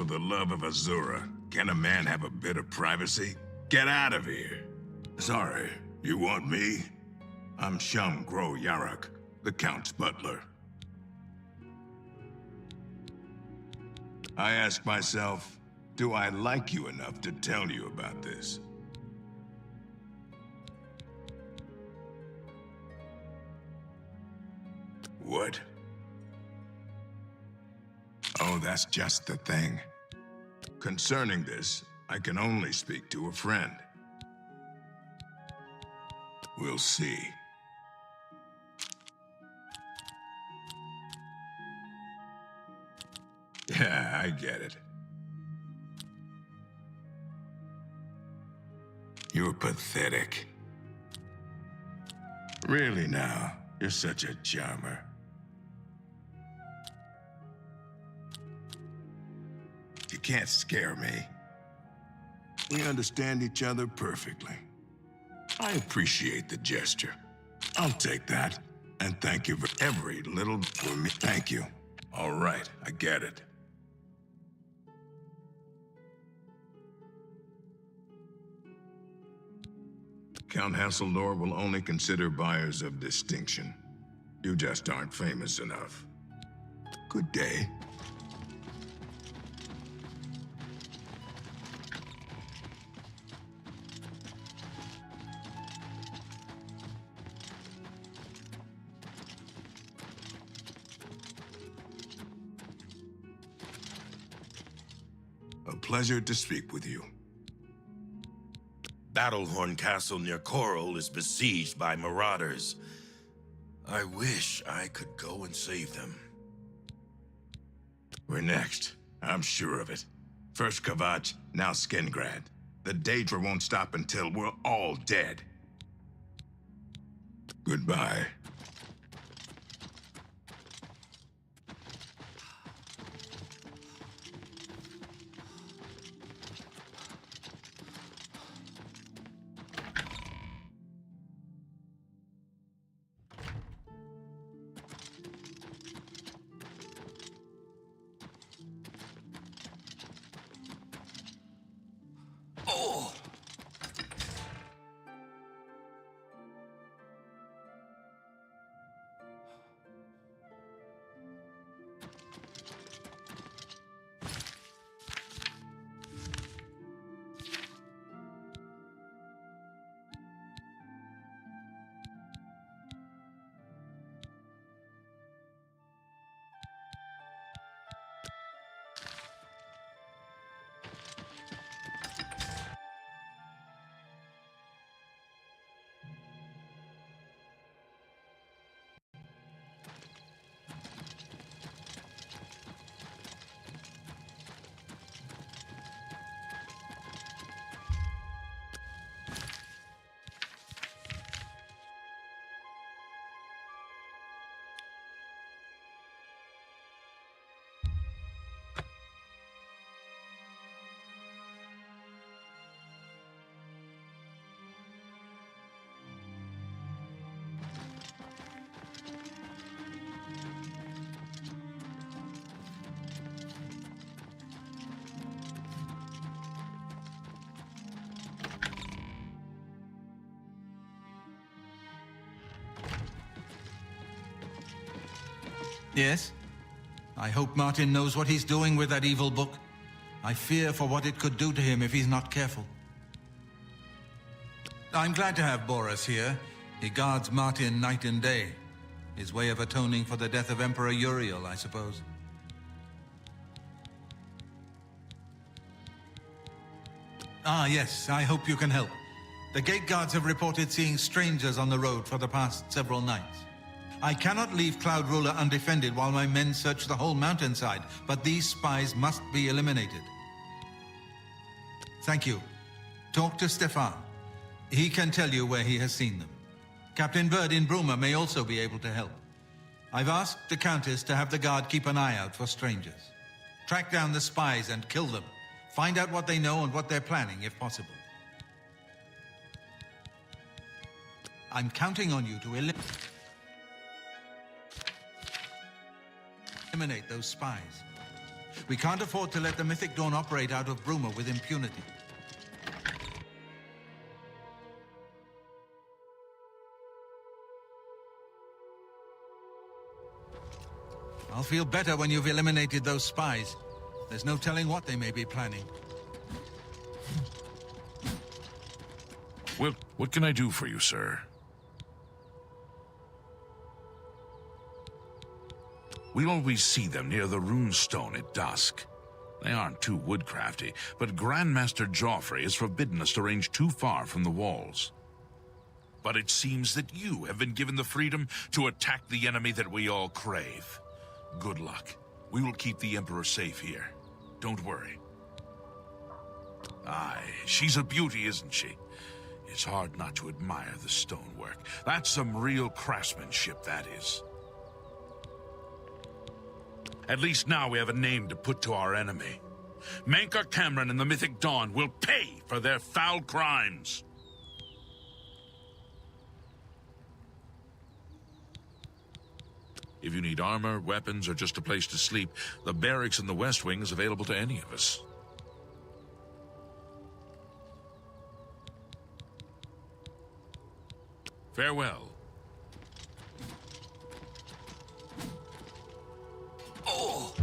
for the love of Azura, can a man have a bit of privacy? Get out of here. Sorry, you want me? I'm Sham Gro Yarak, the Count's butler. I ask myself, do I like you enough to tell you about this? What? Oh, that's just the thing. Concerning this, I can only speak to a friend. We'll see. Yeah, I get it. You're pathetic. Really now, you're such a charmer. You can't scare me. We understand each other perfectly. I appreciate the gesture. I'll take that. And thank you for every little for me. Thank you. All right, I get it. Count Hasseldor will only consider buyers of distinction. You just aren't famous enough. Good day. A pleasure to speak with you. Battlehorn Castle near Coral is besieged by marauders. I wish I could go and save them. We're next. I'm sure of it. First Kvatch, now Skingrad. The Daedra won't stop until we're all dead. Goodbye. Yes? I hope Martin knows what he's doing with that evil book. I fear for what it could do to him if he's not careful. I'm glad to have Boris here. He guards Martin night and day. His way of atoning for the death of Emperor Uriel, I suppose. Ah, yes, I hope you can help. The gate guards have reported seeing strangers on the road for the past several nights. I cannot leave Cloud Ruler undefended while my men search the whole mountainside, but these spies must be eliminated. Thank you. Talk to Stefan. He can tell you where he has seen them. Captain Bird in Bruma may also be able to help. I've asked the Countess to have the guard keep an eye out for strangers. Track down the spies and kill them. Find out what they know and what they're planning, if possible. I'm counting on you to eliminate those spies. We can't afford to let the Mythic Dawn operate out of Bruma with impunity. I'll feel better when you've eliminated those spies. There's no telling what they may be planning. Well, what can I do for you, sir? We always see them near the rune stone at dusk. They aren't too woodcrafty, but Grandmaster Joffrey has forbidden us to range too far from the walls. But it seems that you have been given the freedom to attack the enemy that we all crave. Good luck. We will keep the Emperor safe here. Don't worry. Aye, she's a beauty, isn't she? It's hard not to admire the stonework. That's some real craftsmanship, that is. At least now we have a name to put to our enemy. Mankar Cameron and the Mythic Dawn will pay for their foul crimes. If you need armor, weapons, or just a place to sleep, the barracks in the West Wing is available to any of us. Farewell. Oh!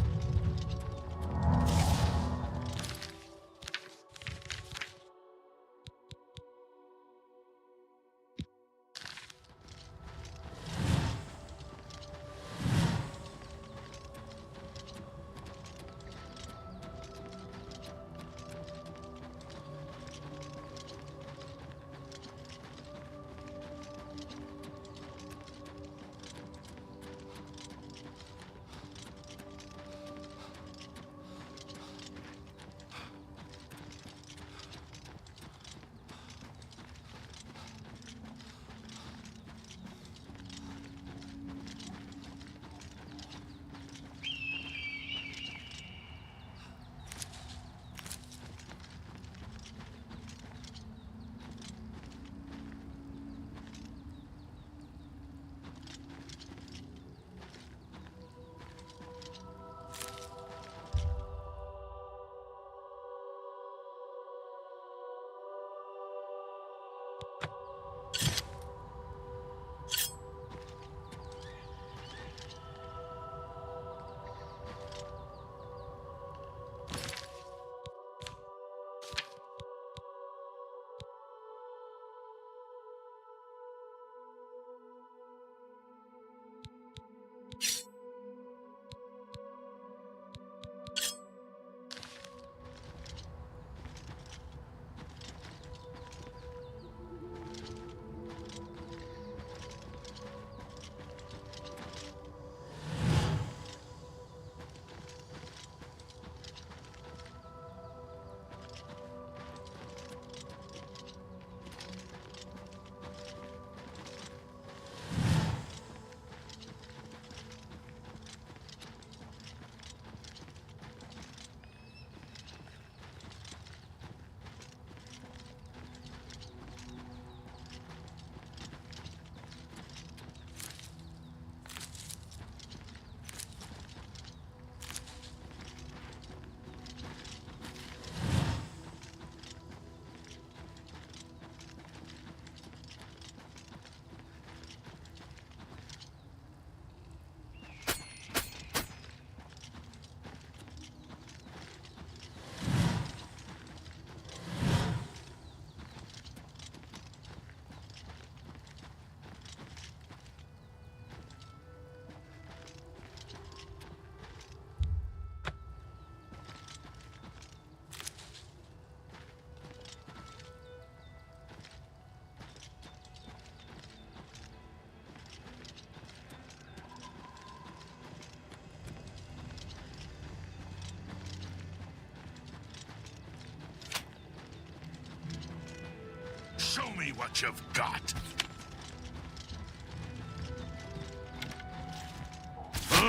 Show me what you've got.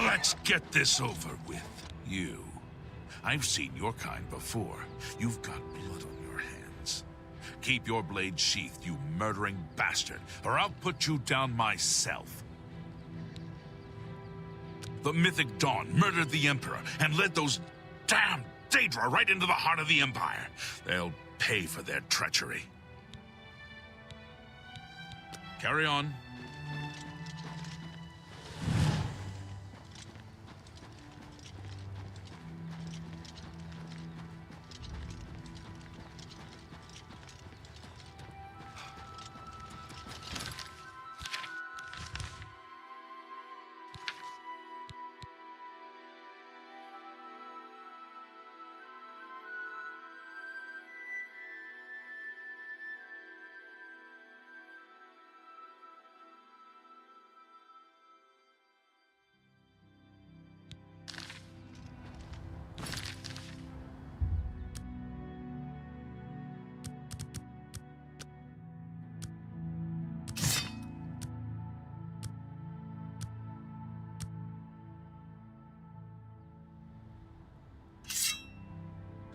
Let's get this over with. You. I've seen your kind before. You've got blood on your hands. Keep your blade sheathed, you murdering bastard, or I'll put you down myself. The Mythic Dawn murdered the Emperor and led those Damn Daedra right into the heart of the Empire. They'll pay for their treachery. Carry on.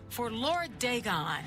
For Lord Dagon.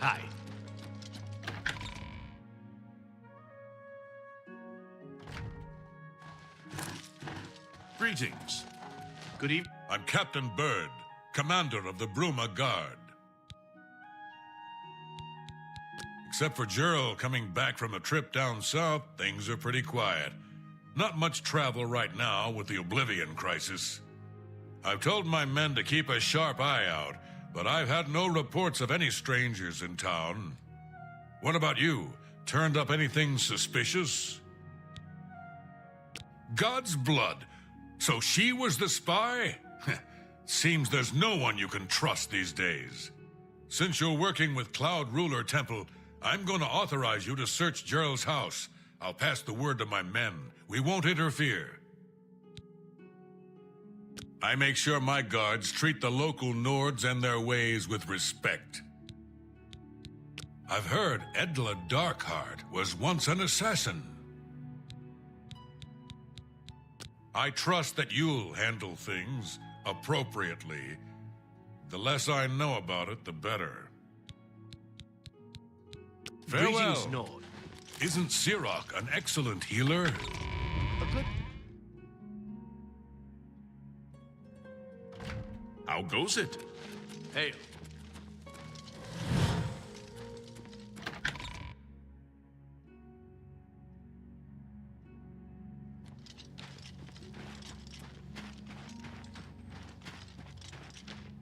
Hi. Greetings. Good evening. I'm Captain Bird, commander of the Bruma Guard. Except for Gerald coming back from a trip down south, things are pretty quiet. Not much travel right now with the Oblivion crisis. I've told my men to keep a sharp eye out, but I've had no reports of any strangers in town. What about you? Turned up anything suspicious? God's blood. So she was the spy? Seems there's no one you can trust these days. Since you're working with Cloud Ruler Temple, I'm going to authorize you to search Gerald's house. I'll pass the word to my men. We won't interfere. I make sure my guards treat the local Nords and their ways with respect. I've heard Edla Darkheart was once an assassin. I trust that you'll handle things appropriately. The less I know about it, the better. Farewell. Greetings, Nord. Isn't Sirach an excellent healer? A good... How goes it? Hail.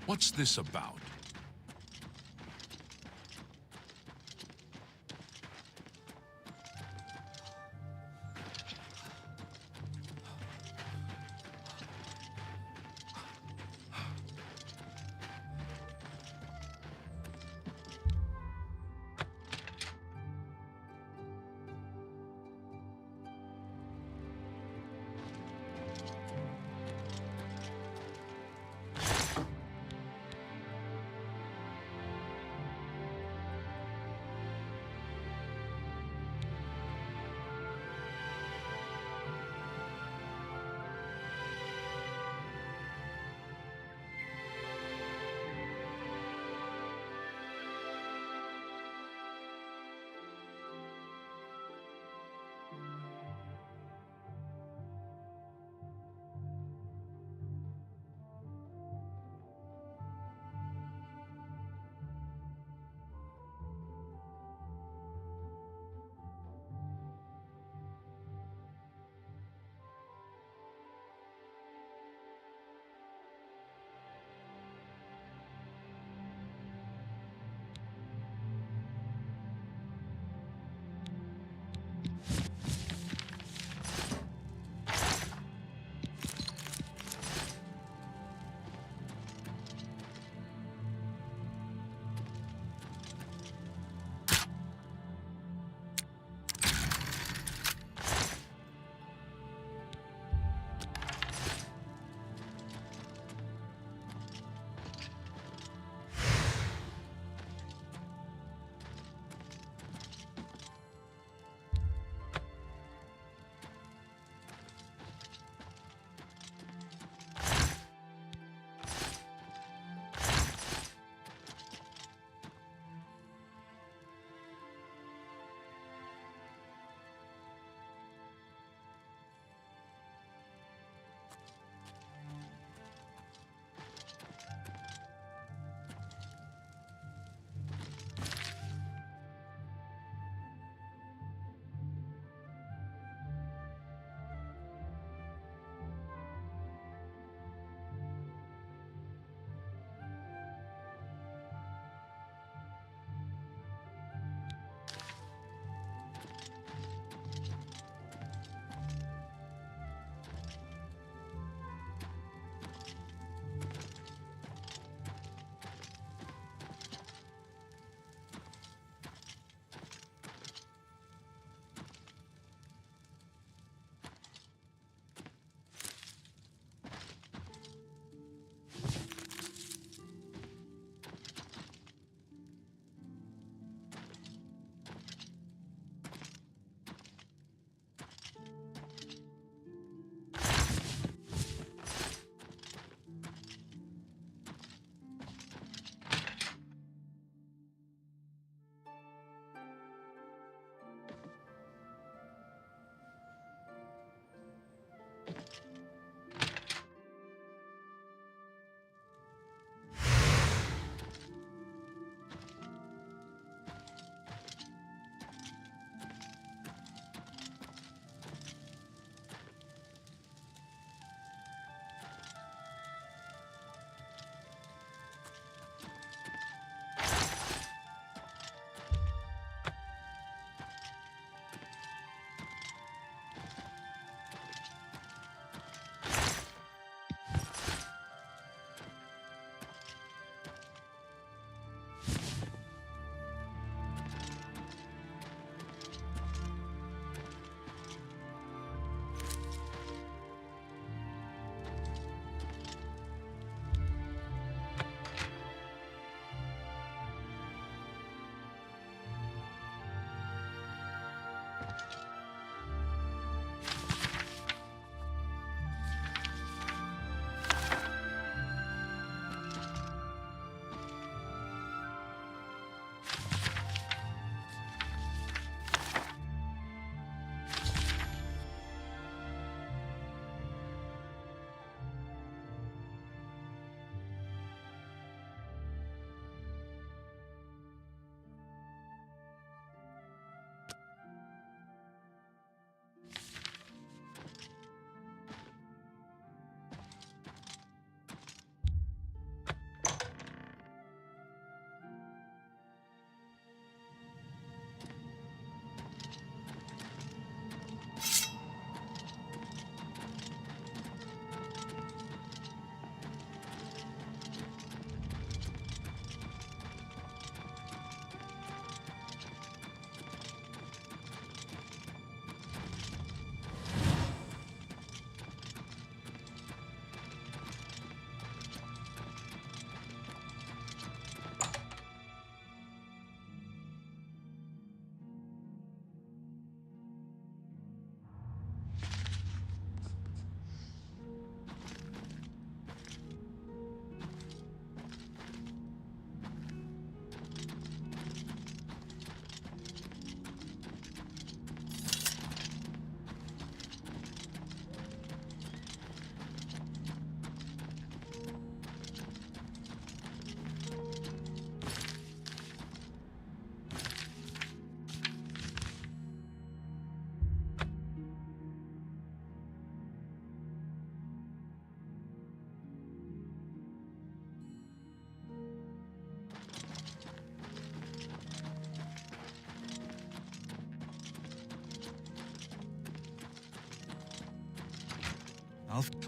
What's this about?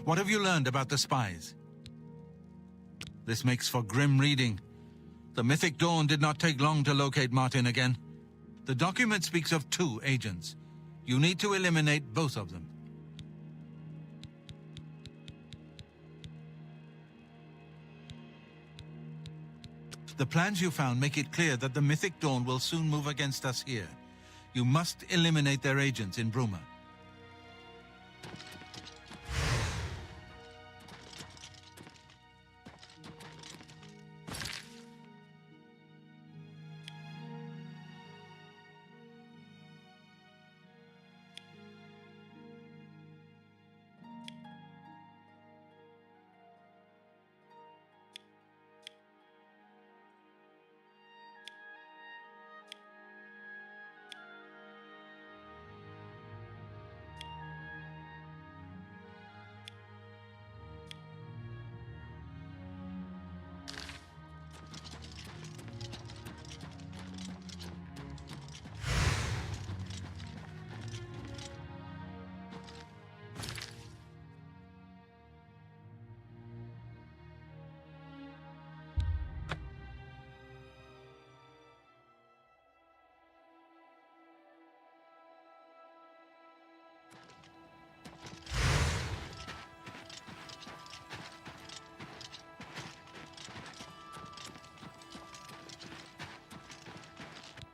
What have you learned about the spies? This makes for grim reading. The Mythic Dawn did not take long to locate Martin again. The document speaks of 2 agents. You need to eliminate both of them. The plans you found make it clear that the Mythic Dawn will soon move against us here. You must eliminate their agents in Bruma.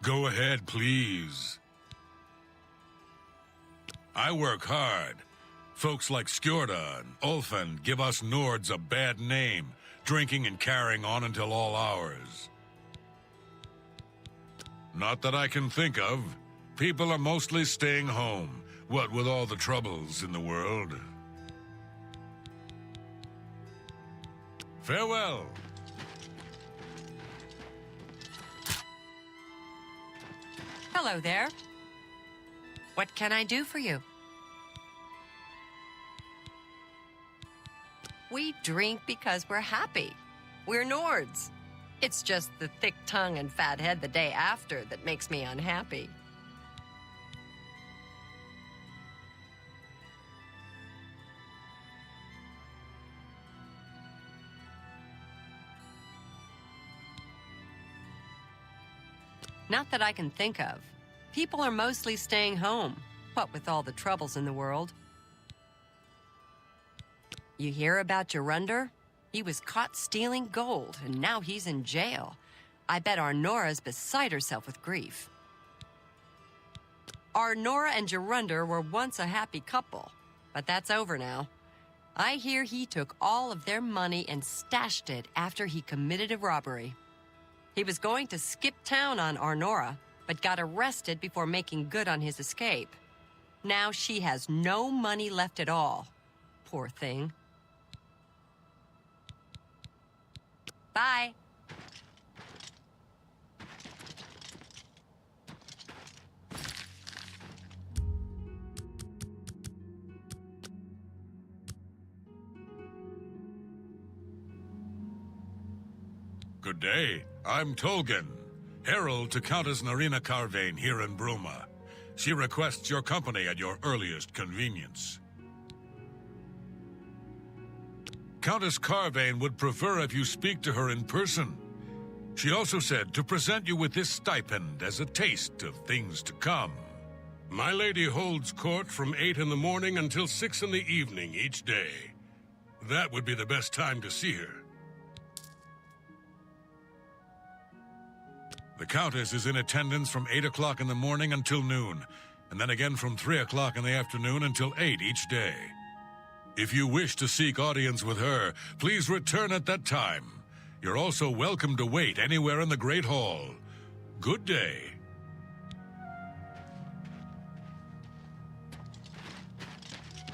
Go ahead, please. I work hard. Folks like Skjorda and Ulfan give us Nords a bad name, drinking and carrying on until all hours. Not that I can think of. People are mostly staying home, what with all the troubles in the world. Farewell. Hello there. What can I do for you? We drink because we're happy. We're Nords. It's just the thick tongue and fat head the day after that makes me unhappy. Not that I can think of. People are mostly staying home, what with all the troubles in the world. You hear about Gerunder? He was caught stealing gold, and now he's in jail. I bet Arnora's beside herself with grief. Arnora and Gerunder were once a happy couple, but that's over now. I hear he took all of their money and stashed it after he committed a robbery. He was going to skip town on Arnora, but got arrested before making good on his escape. Now she has no money left at all. Poor thing. Bye. Good day. I'm Tolgan, herald to Countess Narina Carvane here in Bruma. She requests your company at your earliest convenience. Countess Carvane would prefer if you speak to her in person. She also said to present you with this stipend as a taste of things to come. My lady holds court from 8 in the morning until 6 in the evening each day. That would be the best time to see her. The Countess is in attendance from 8 o'clock in the morning until noon, and then again from 3 o'clock in the afternoon until 8 each day. If you wish to seek audience with her, please return at that time. You're also welcome to wait anywhere in the Great Hall. Good day.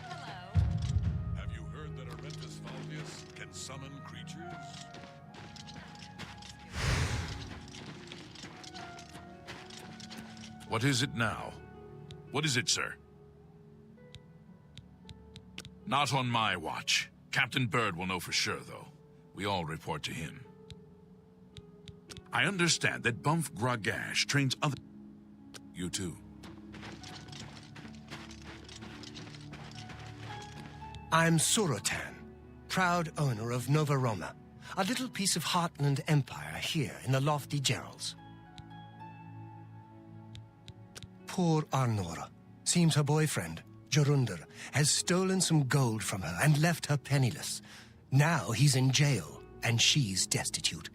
Hello. Have you heard that Arentus Falvius can summon creatures? What is it now? What is it, sir? Not on my watch. Captain Bird will know for sure, though. We all report to him. I understand that Bumf Gragash trains other... You too. I'm Surotan, proud owner of Nova Roma, a little piece of Heartland Empire here in the lofty Gerals. Poor Arnora. Seems her boyfriend, Jorundr, has stolen some gold from her and left her penniless. Now he's in jail, and she's destitute.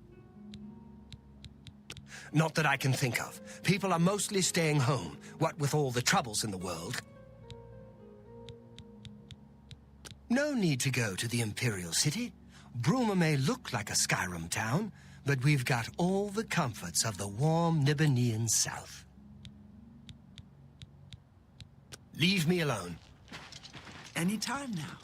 Not that I can think of. People are mostly staying home, what with all the troubles in the world. No need to go to the Imperial City. Bruma may look like a Skyrim town, but we've got all the comforts of the warm Nibbanean South. Leave me alone. Anytime now.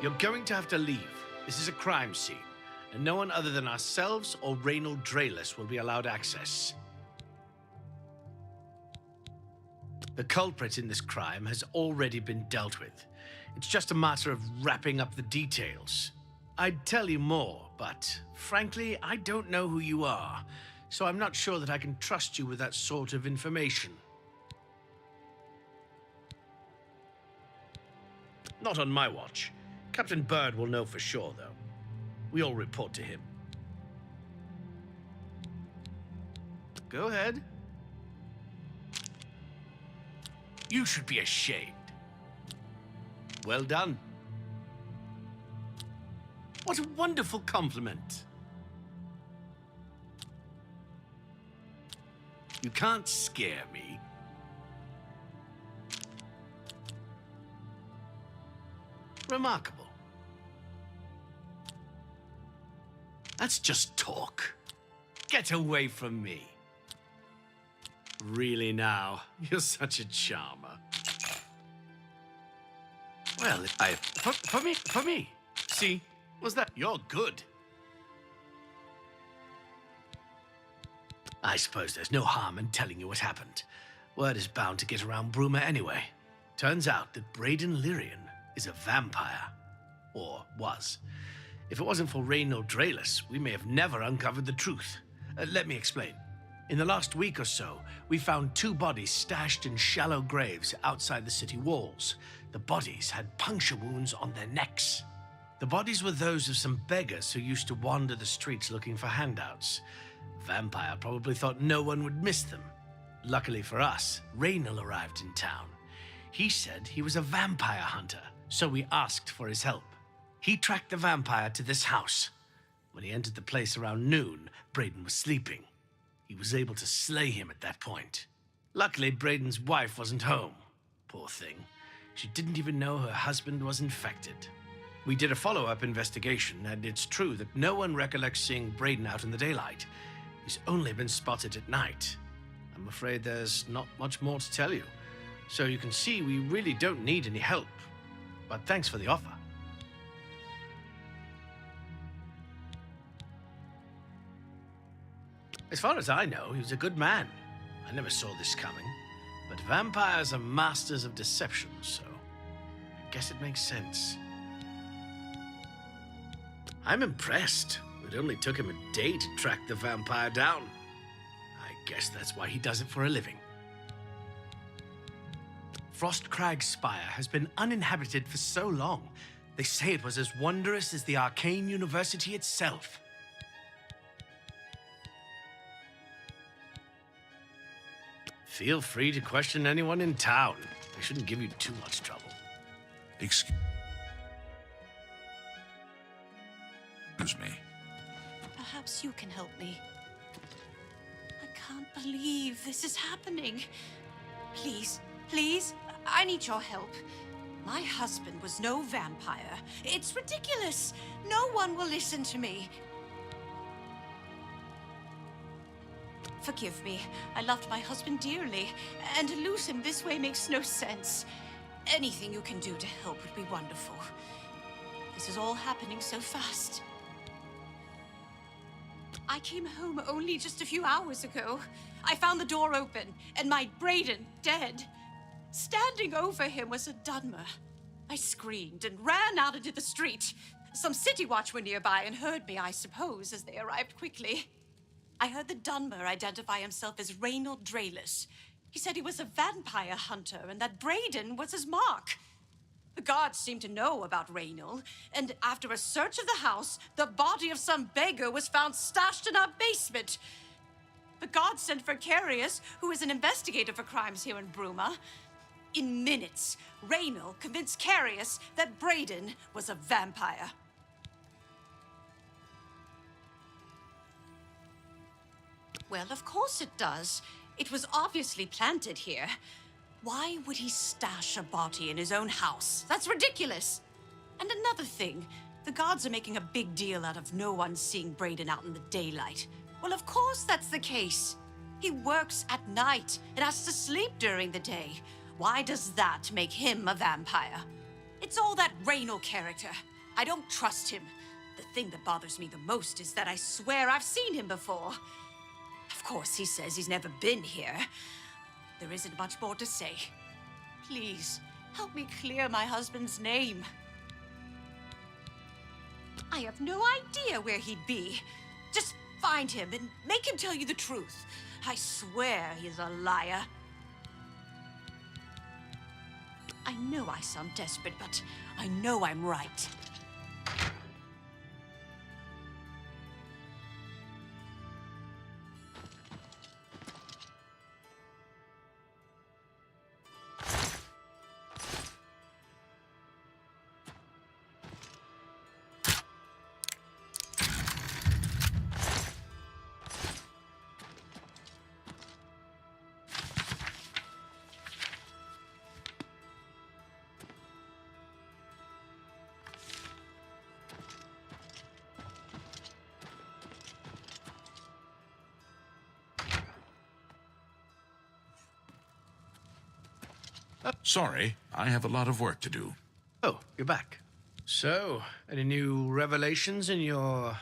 You're going to have to leave. This is a crime scene, and no one other than ourselves or Reynold Draelus will be allowed access. The culprit in this crime has already been dealt with. It's just a matter of wrapping up the details. I'd tell you more, but frankly, I don't know who you are, so I'm not sure that I can trust you with that sort of information. Not on my watch. Captain Bird will know for sure, though. We all report to him. Go ahead. You should be ashamed. Well done. What a wonderful compliment. You can't scare me. Remarkable. That's just talk. Get away from me. Really now, you're such a charmer. Well, for me. See, was that? You're good. I suppose there's no harm in telling you what happened. Word is bound to get around Bruma anyway. Turns out that Braden Lyrian is a vampire. Or was. If it wasn't for Reynold Draelus, we may have never uncovered the truth. Let me explain. In the last week or so, we found 2 bodies stashed in shallow graves outside the city walls. The bodies had puncture wounds on their necks. The bodies were those of some beggars who used to wander the streets looking for handouts. Vampire probably thought no one would miss them. Luckily for us, Reynold arrived in town. He said he was a vampire hunter, so we asked for his help. He tracked the vampire to this house. When he entered the place around noon, Braden was sleeping. He was able to slay him at that point. Luckily, Braden's wife wasn't home. Poor thing. She didn't even know her husband was infected. We did a follow-up investigation, and it's true that no one recollects seeing Braden out in the daylight. He's only been spotted at night. I'm afraid there's not much more to tell you. So you can see we really don't need any help. But thanks for the offer. As far as I know, he was a good man. I never saw this coming. But vampires are masters of deception, so I guess it makes sense. I'm impressed. It only took him a day to track the vampire down. I guess that's why he does it for a living. Frostcrag Spire has been uninhabited for so long. They say it was as wondrous as the Arcane University itself. Feel free to question anyone in town. I shouldn't give you too much trouble. Excuse me. Perhaps you can help me. I can't believe this is happening. Please, please, I need your help. My husband was no vampire. It's ridiculous. No one will listen to me. Forgive me. I loved my husband dearly, and to lose him this way makes no sense. Anything you can do to help would be wonderful. This is all happening so fast. I came home only just a few hours ago. I found the door open, and my Braden dead. Standing over him was a Dunmer. I screamed and ran out into the street. Some city watch were nearby and heard me, I suppose, as they arrived quickly. I heard the Dunmer identify himself as Reynold Drayless. He said he was a vampire hunter and that Braden was his mark. The guards seemed to know about Reynold, and after a search of the house, the body of some beggar was found stashed in our basement. The guards sent for Carius, who is an investigator for crimes here in Bruma. In minutes, Reynold convinced Carius that Braden was a vampire. Well, of course it does. It was obviously planted here. Why would he stash a body in his own house? That's ridiculous. And another thing, the guards are making a big deal out of no one seeing Braden out in the daylight. Well, of course that's the case. He works at night and has to sleep during the day. Why does that make him a vampire? It's all that Reynold character. I don't trust him. The thing that bothers me the most is that I swear I've seen him before. Of course, he says he's never been here. There isn't much more to say. Please, help me clear my husband's name. I have no idea where he'd be. Just find him and make him tell you the truth. I swear he's a liar. I know I sound desperate, but I know I'm right. Sorry, I have a lot of work to do. Oh, you're back. So, any new revelations in your,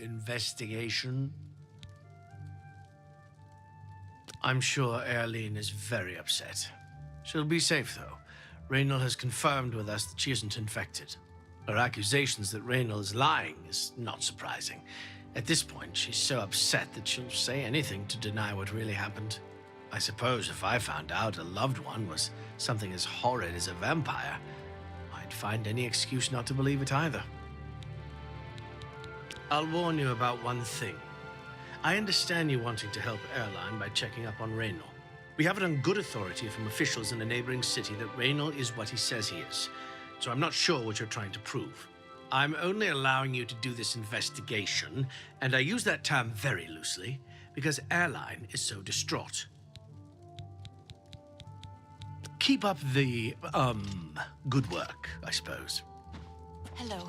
investigation? I'm sure Eileen is very upset. She'll be safe, though. Reynold has confirmed with us that she isn't infected. Her accusations that Reynold is lying is not surprising. At this point, she's so upset that she'll say anything to deny what really happened. I suppose if I found out a loved one was something as horrid as a vampire, I'd find any excuse not to believe it either. I'll warn you about one thing. I understand you wanting to help Airline by checking up on Reynold. We have it on good authority from officials in a neighboring city that Reynold is what he says he is, so I'm not sure what you're trying to prove. I'm only allowing you to do this investigation, and I use that term very loosely, because Airline is so distraught. Keep up the, good work, I suppose. Hello.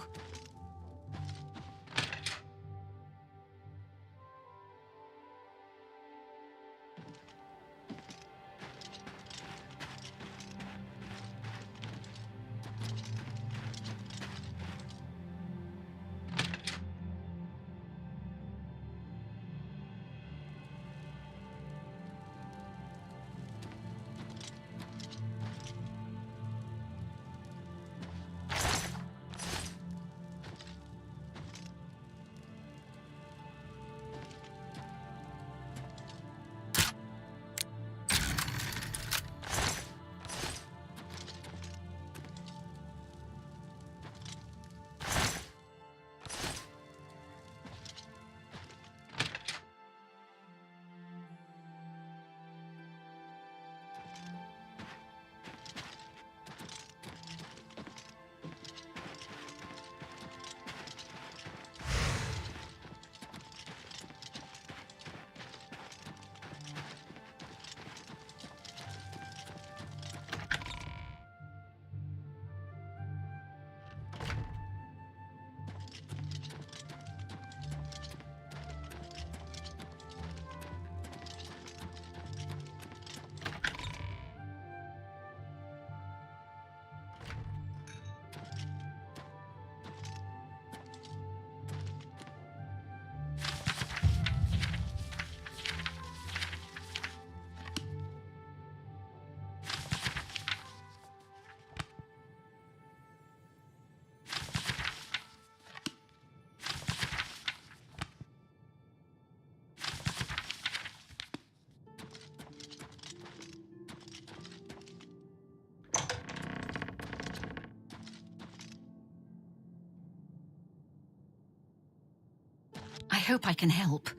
hope I can help.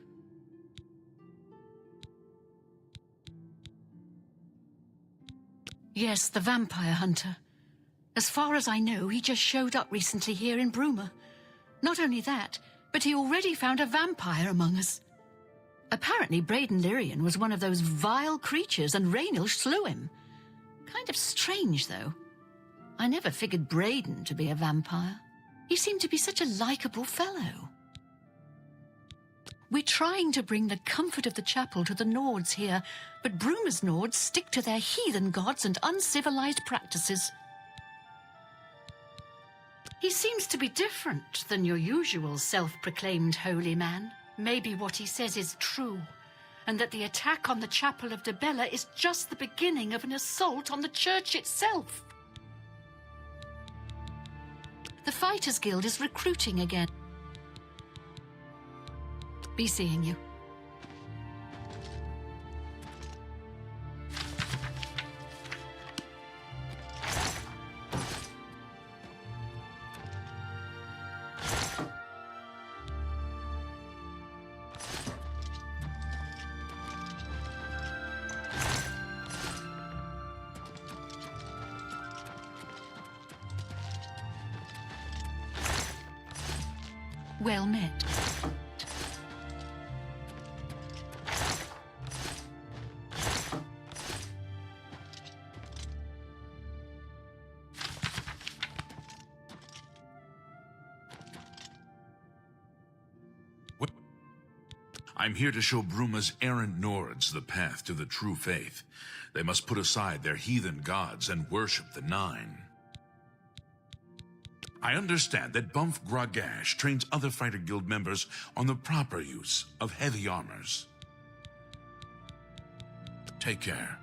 Yes, the vampire hunter. As far as I know, he just showed up recently here in Bruma. Not only that, but he already found a vampire among us. Apparently, Braden Lyrian was one of those vile creatures and Raynilsh slew him. Kind of strange, though. I never figured Braden to be a vampire. He seemed to be such a likable fellow. We're trying to bring the comfort of the chapel to the Nords here, but Bruma's Nords stick to their heathen gods and uncivilized practices. He seems to be different than your usual self-proclaimed holy man. Maybe what he says is true, and that the attack on the Chapel of Debella is just the beginning of an assault on the church itself. The Fighters Guild is recruiting again. Be seeing you. Well met. I'm here to show Bruma's errant Nords the path to the true faith. They must put aside their heathen gods and worship the Nine. I understand that Bumf Gragash trains other Fighter Guild members on the proper use of heavy armors. Take care.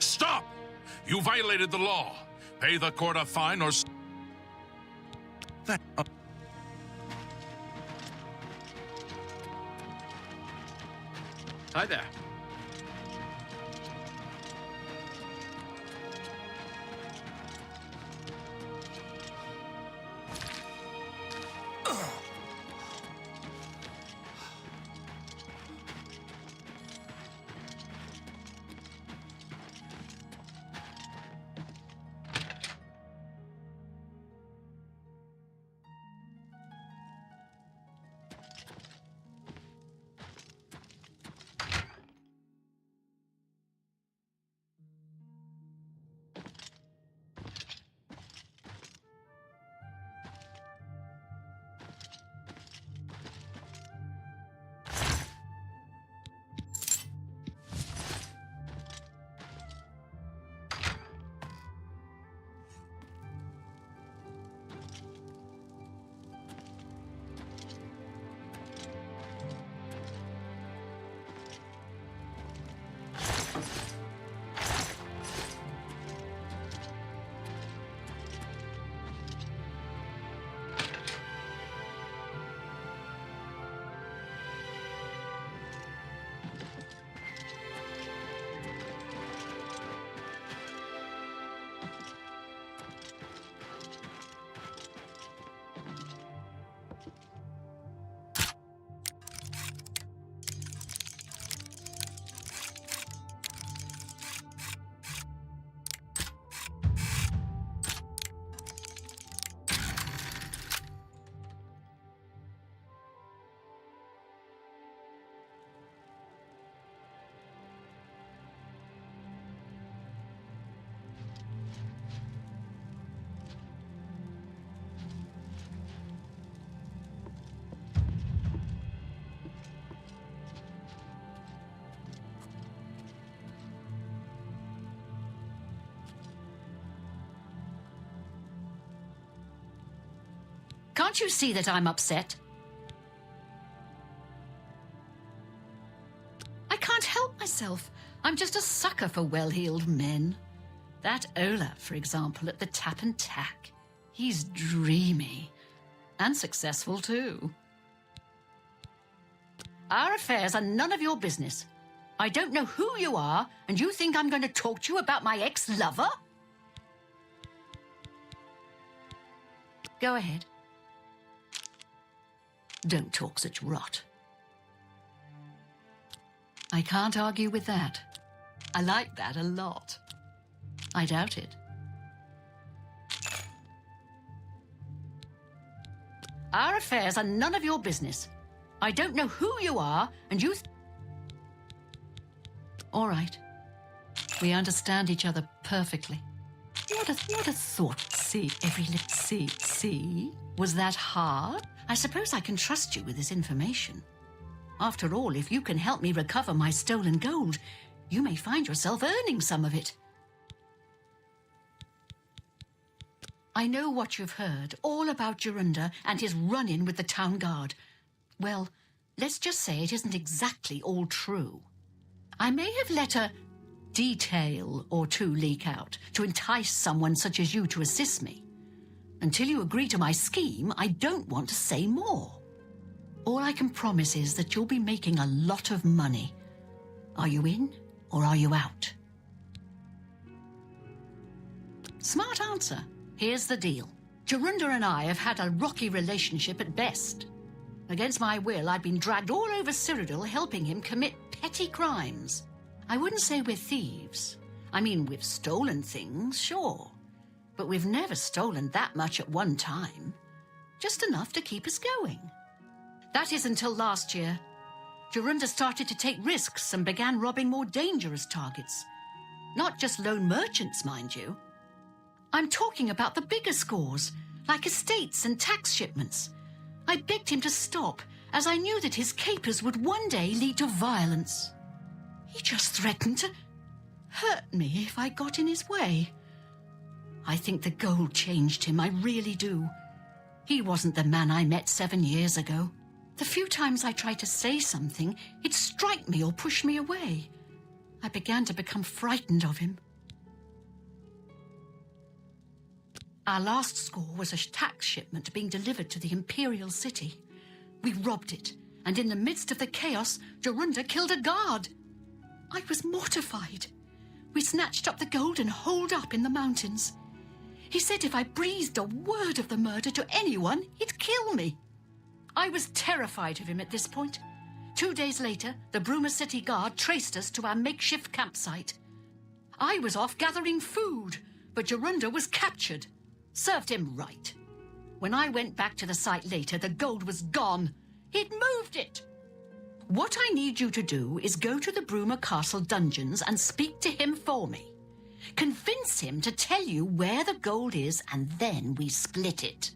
Stop! You violated the law. Pay the court a fine or... Hi there. Can't you see that I'm upset? I can't help myself. I'm just a sucker for well-heeled men. That Olaf, for example, at the Tap and Tack. He's dreamy. And successful, too. Our affairs are none of your business. I don't know who you are, and you think I'm going to talk to you about my ex-lover? Go ahead. Don't talk such rot. I can't argue with that. I like that a lot. I doubt it. Our affairs are none of your business. I don't know who you are, and you... All right. We understand each other perfectly. What a thought. See, every lip. See? Was that hard? I suppose I can trust you with this information. After all, if you can help me recover my stolen gold, you may find yourself earning some of it. I know what you've heard, all about Jorunda and his run-in with the town guard. Well, let's just say it isn't exactly all true. I may have let a detail or two leak out to entice someone such as you to assist me. Until you agree to my scheme, I don't want to say more. All I can promise is that you'll be making a lot of money. Are you in or are you out? Smart answer. Here's the deal. Jorunda and I have had a rocky relationship at best. Against my will, I've been dragged all over Cyrodiil helping him commit petty crimes. I wouldn't say we're thieves. I mean, we've stolen things, sure. But we've never stolen that much at one time. Just enough to keep us going. That is until last year. Jorunda started to take risks and began robbing more dangerous targets. Not just lone merchants, mind you. I'm talking about the bigger scores, like estates and tax shipments. I begged him to stop, as I knew that his capers would one day lead to violence. He just threatened to hurt me if I got in his way. I think the gold changed him, I really do. He wasn't the man I met 7 years ago. The few times I tried to say something, he'd strike me or push me away. I began to become frightened of him. Our last score was a tax shipment being delivered to the Imperial City. We robbed it, and in the midst of the chaos, Jorunda killed a guard. I was mortified. We snatched up the gold and holed up in the mountains. He said if I breathed a word of the murder to anyone, he'd kill me. I was terrified of him at this point. 2 days later, the Bruma City Guard traced us to our makeshift campsite. I was off gathering food, but Jorunda was captured. Served him right. When I went back to the site later, the gold was gone. He'd moved it. What I need you to do is go to the Bruma Castle dungeons and speak to him for me. Convince him to tell you where the gold is, and then we split it.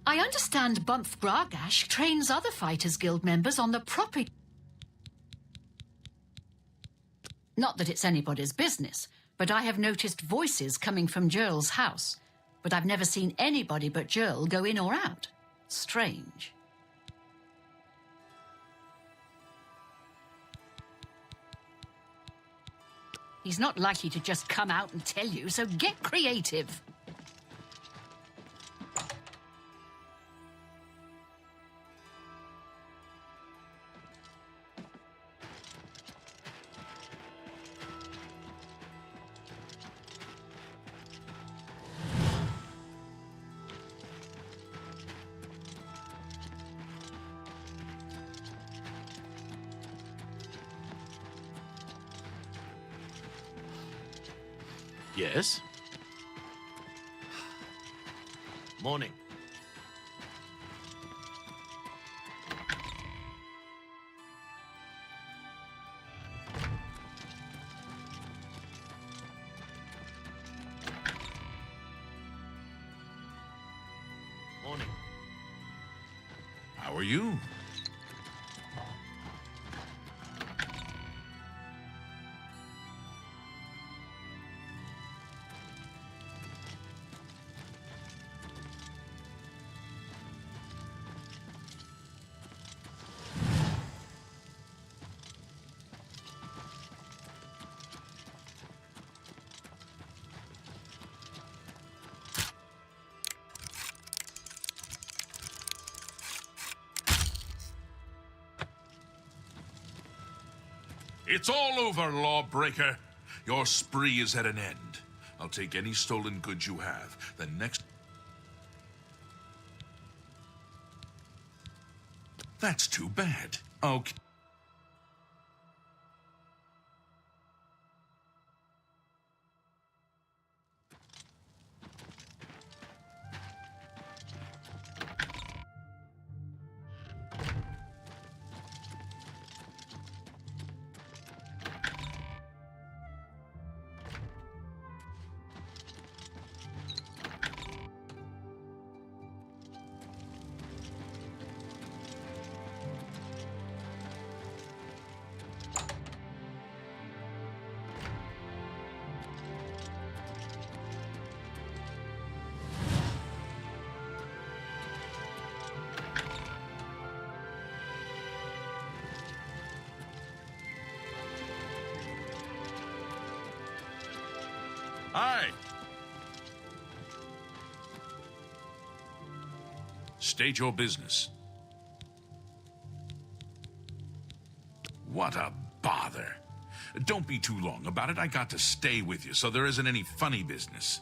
I understand Bumph Gragash trains other Fighters Guild members on the proper... Not that it's anybody's business, but I have noticed voices coming from Jurl's house. But I've never seen anybody but Jurl go in or out. Strange. He's not likely to just come out and tell you, so get creative. Yes? Morning. Morning. How are you? It's all over, lawbreaker. Your spree is at an end. I'll take any stolen goods you have. The next... That's too bad. Okay. Aye. State your business. What a bother. Don't be too long about it. I got to stay with you, so there isn't any funny business.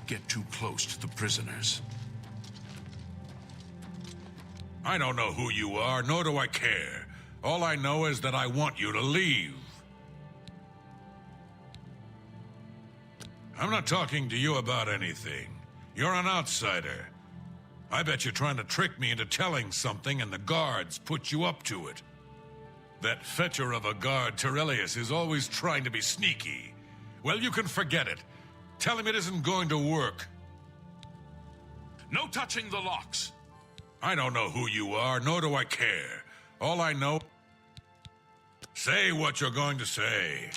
Get too close to the prisoners. I don't know who you are, nor do I care. All I know is that I want you to leave. I'm not talking to you about anything. You're an outsider. I bet you're trying to trick me into telling something and the guards put you up to it. That fetcher of a guard, Terelius, is always trying to be sneaky. Well, you can forget it. Tell him it isn't going to work. No touching the locks. I don't know who you are, nor do I care. All I know... Say what you're going to say.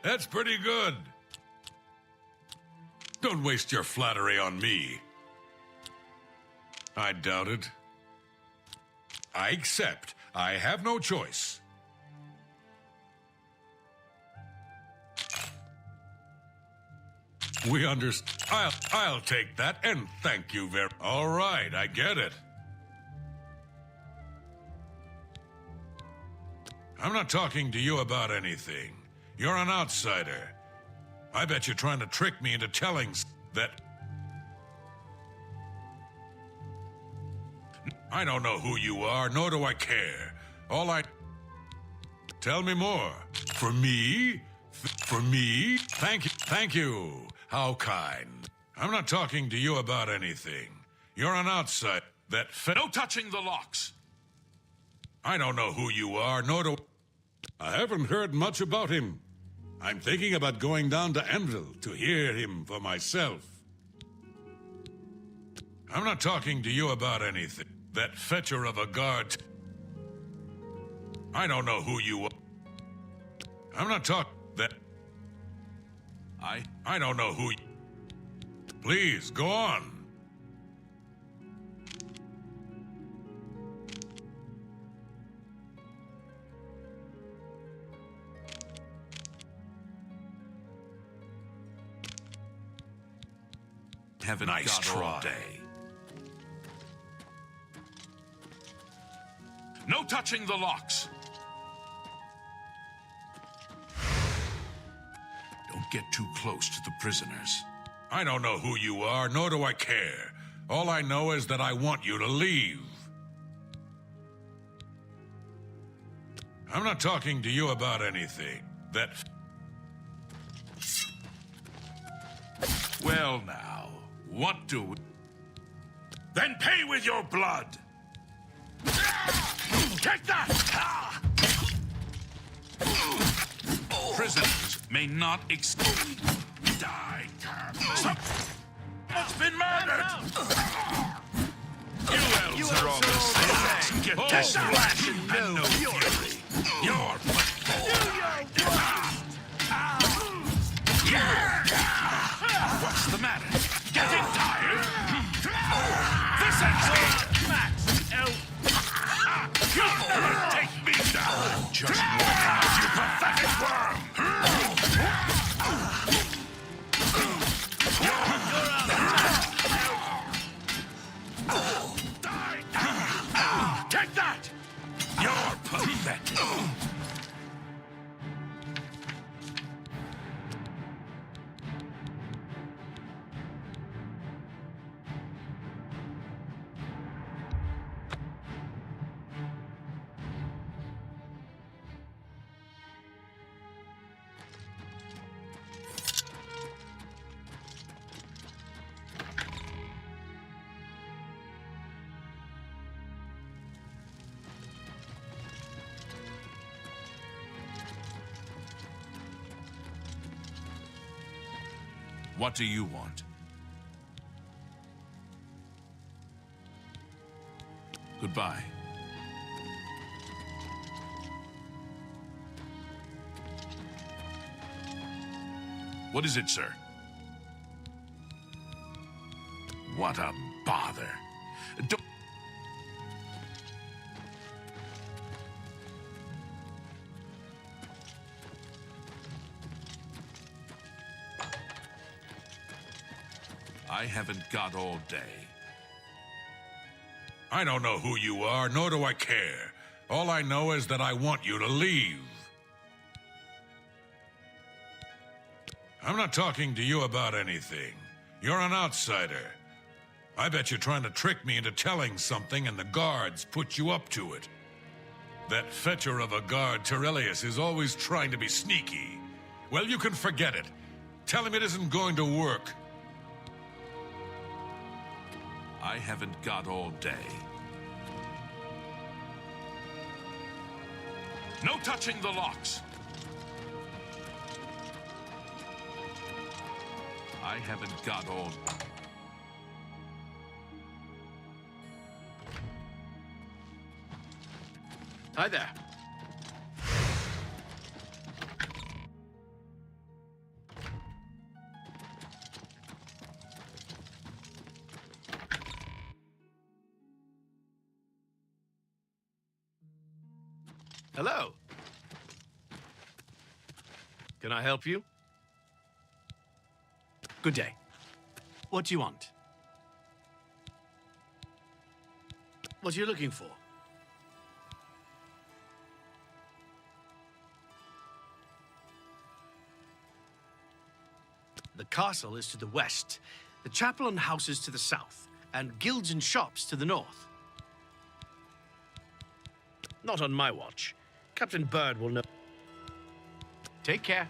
That's pretty good. Don't waste your flattery on me. I doubt it. I accept. I have no choice. We understand. I'll take that, and thank you very... All right, I get it. I'm not talking to you about anything. You're an outsider. I bet you're trying to trick me into telling that... I don't know who you are, nor do I care. All I... Tell me more. For me? For me? Thank you. Thank you. How kind. I'm not talking to you about anything. You're an outsider. That No touching the locks. I don't know who you are, nor do... I haven't heard much about him. I'm thinking about going down to Enville to hear him for myself. I'm not talking to you about anything. That fetcher of a guard... I don't know who you are. I'm not talking... That... I don't know who... Please, go on. Haven't Nice got all try. day. No touching the locks. Don't get too close to the prisoners. I don't know who you are, nor do I care. All I know is that I want you to leave. I'm not talking to you about anything. That... Well now, what do we... Then pay with your blood! Take that! Prisoners may not Die! Someone's been murdered! You elves are all the same. Get this flash and no fury. You're What's the matter? getting tired! This ends here! Max! You'll never take me down! just walking out. You pathetic worm! Take that! You're pathetic. What do you want? Goodbye. What is it, sir? What a bother. Don't... I haven't got all day. I don't know who you are, nor do I care. All I know is that I want you to leave. I'm not talking to you about anything. You're an outsider. I bet you're trying to trick me into telling something and the guards put you up to it. That fetcher of a guard, Terrellius, is always trying to be sneaky. Well, you can forget it. Tell him it isn't going to work. I haven't got all day. No touching the locks. I haven't got all... Hi there. Hello. Can I help you? Good day. What do you want? What are you looking for? The castle is to the west, the chapel and houses to the south, and guilds and shops to the north. Not on my watch. Captain Bird will know. Take care.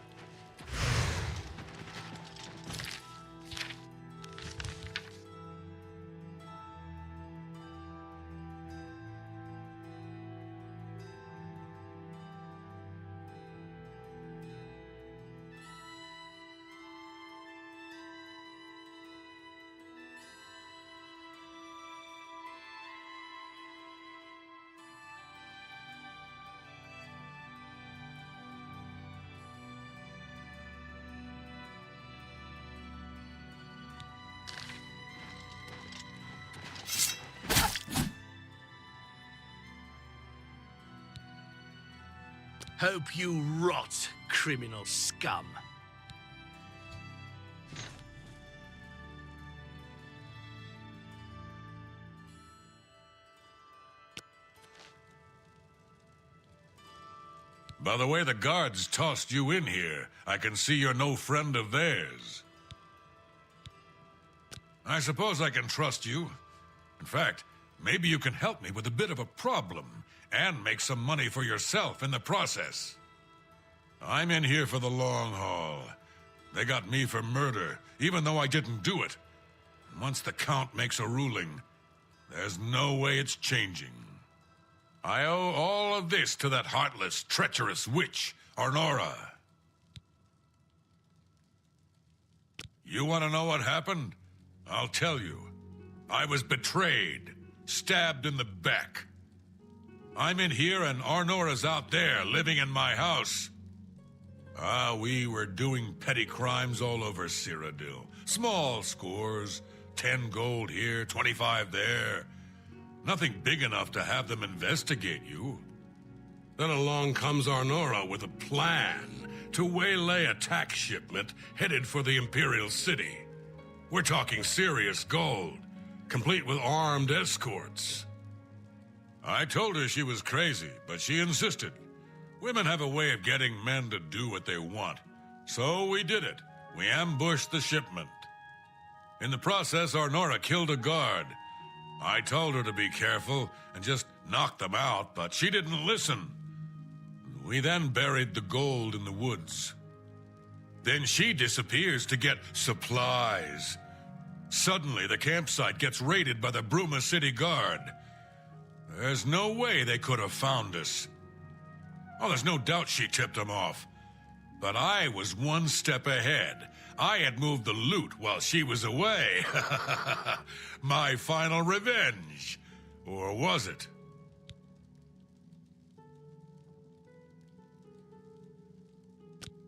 Hope you rot, criminal scum. By the way the guards tossed you in here, I can see you're no friend of theirs. I suppose I can trust you. In fact, maybe you can help me with a bit of a problem and make some money for yourself in the process. I'm in here for the long haul. They got me for murder, even though I didn't do it. And once the Count makes a ruling, there's no way it's changing. I owe all of this to that heartless, treacherous witch, Arnora. You want to know what happened? I'll tell you. I was betrayed, stabbed in the back. I'm in here and Arnora's out there, living in my house. We were doing petty crimes all over Cyrodiil. Small scores, 10 gold here, 25 there. Nothing big enough to have them investigate you. Then along comes Arnora with a plan to waylay a tax shipment headed for the Imperial City. We're talking serious gold, complete with armed escorts. I told her she was crazy, but she insisted. Women have a way of getting men to do what they want. So we did it. We ambushed the shipment. In the process, Arnora killed a guard. I told her to be careful and just knock them out, but she didn't listen. We then buried the gold in the woods. Then she disappears to get supplies. Suddenly, the campsite gets raided by the Bruma City Guard. There's no way they could have found us. Oh, there's no doubt she tipped them off. But I was one step ahead. I had moved the loot while she was away. My final revenge. Or was it?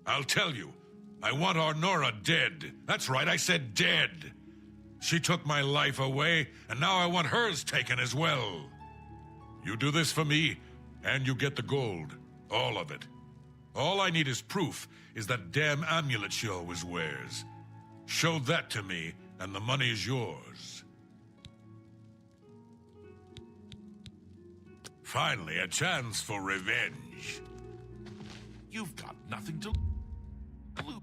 I'll tell you. I want Arnora dead. That's right, I said dead. She took my life away, and now I want hers taken as well. You do this for me, and you get the gold. All of it. All I need is proof is that damn amulet she always wears. Show that to me, and the money's yours. Finally, a chance for revenge. You've got nothing to lose.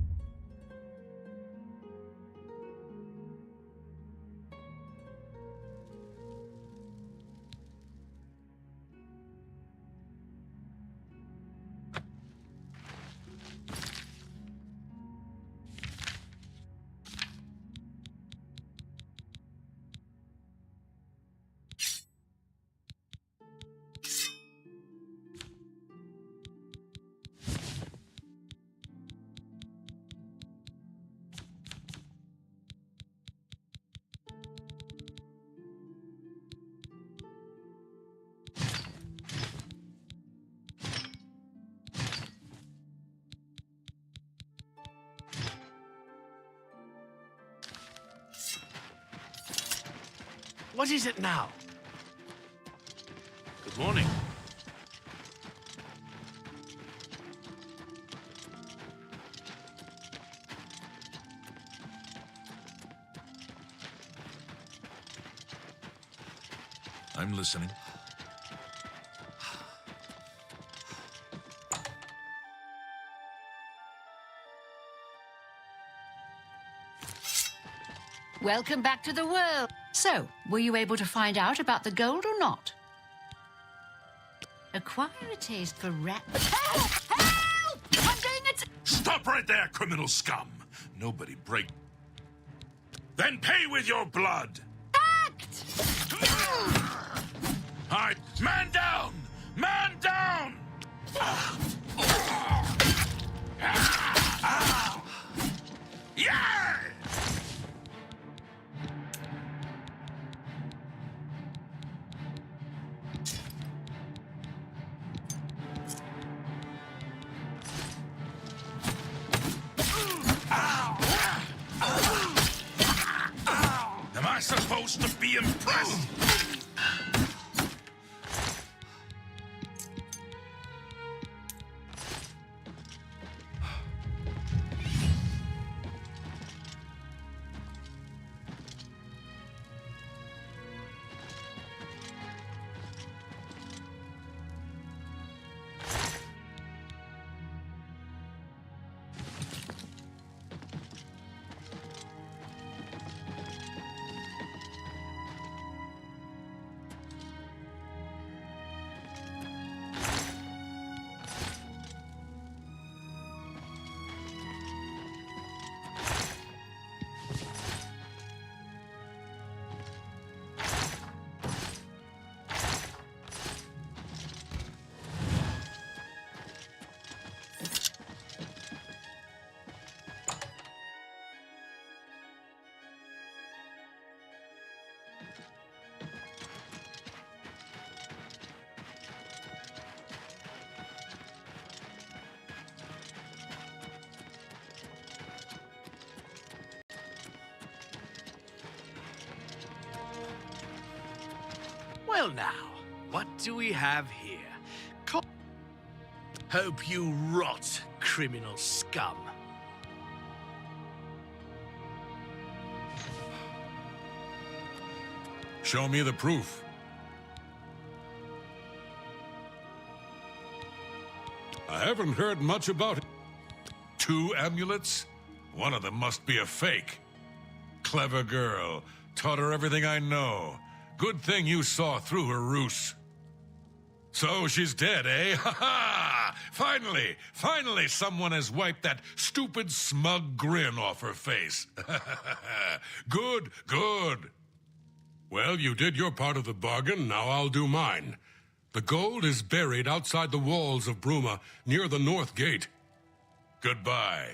What is it now? Good morning. I'm listening. Welcome back to the world. So, were you able to find out about the gold or not? Acquire a taste for rat... Help! Help! I'm doing it! Stop right there, criminal scum! Nobody break. Then pay with your blood! Act! All right, man down! Man down! Yeah! Am I supposed to be impressed? Well now, what do we have here? Hope you rot, criminal scum. Show me the proof. I haven't heard much about it. 2 amulets? One of them must be a fake. Clever girl. Taught her everything I know. Good thing you saw through her ruse. So she's dead, eh? Ha ha! Finally someone has wiped that stupid, smug grin off her face. Good. Well, you did your part of the bargain, now I'll do mine. The gold is buried outside the walls of Bruma, near the North Gate. Goodbye.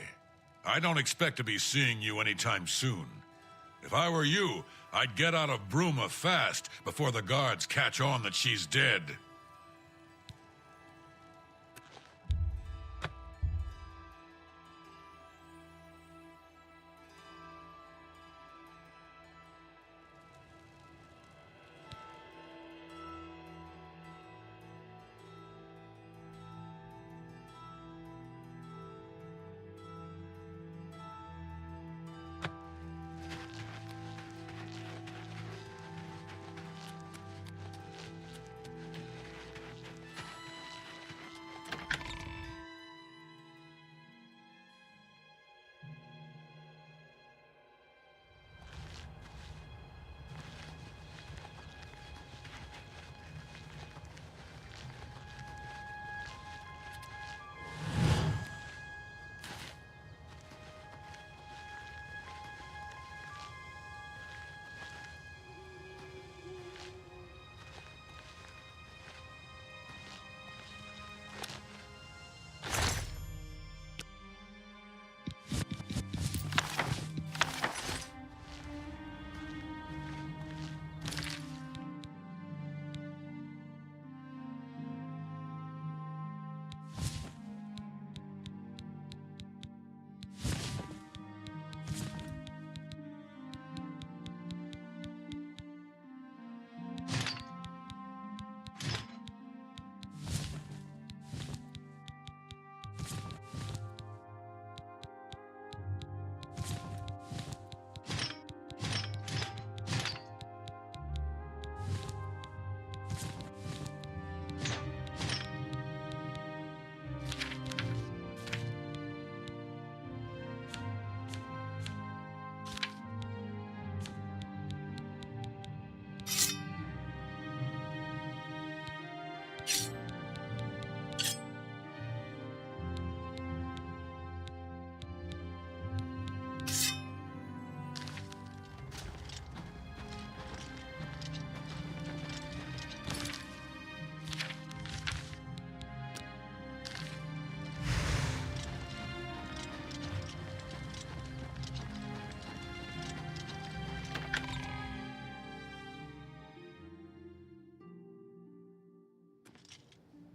I don't expect to be seeing you anytime soon. If I were you, I'd get out of Bruma fast before the guards catch on that she's dead.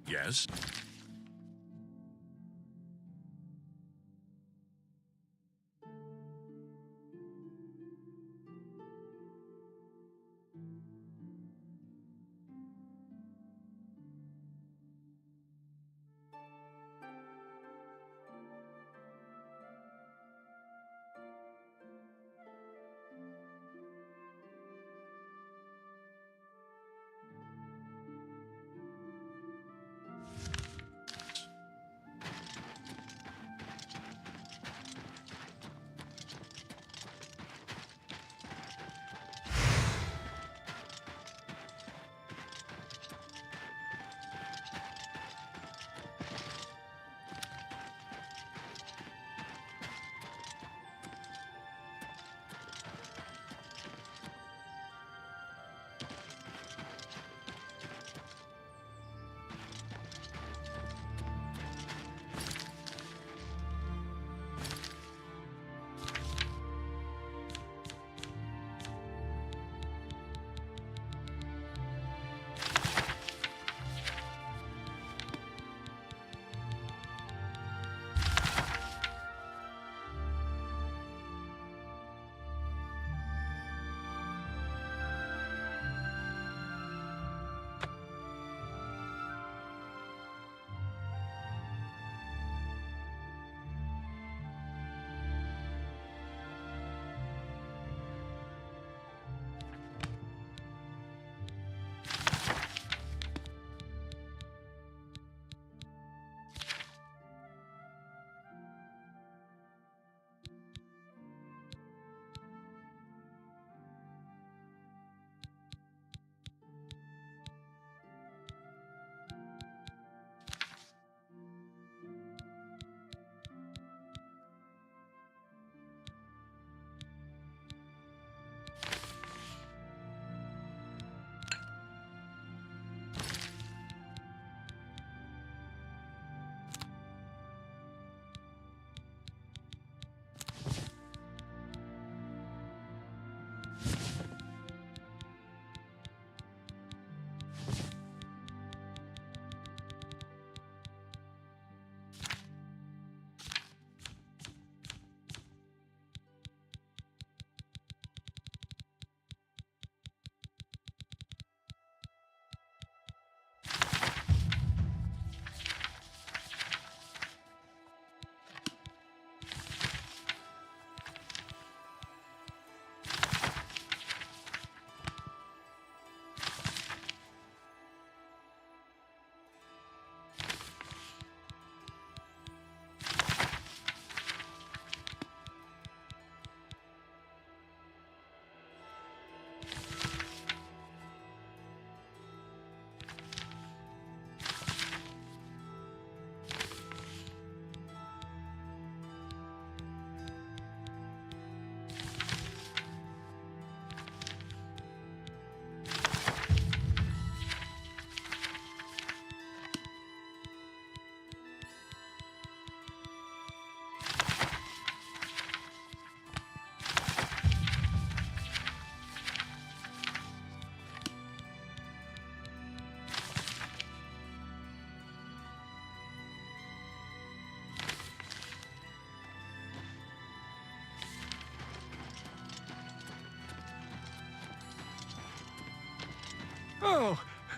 Yes?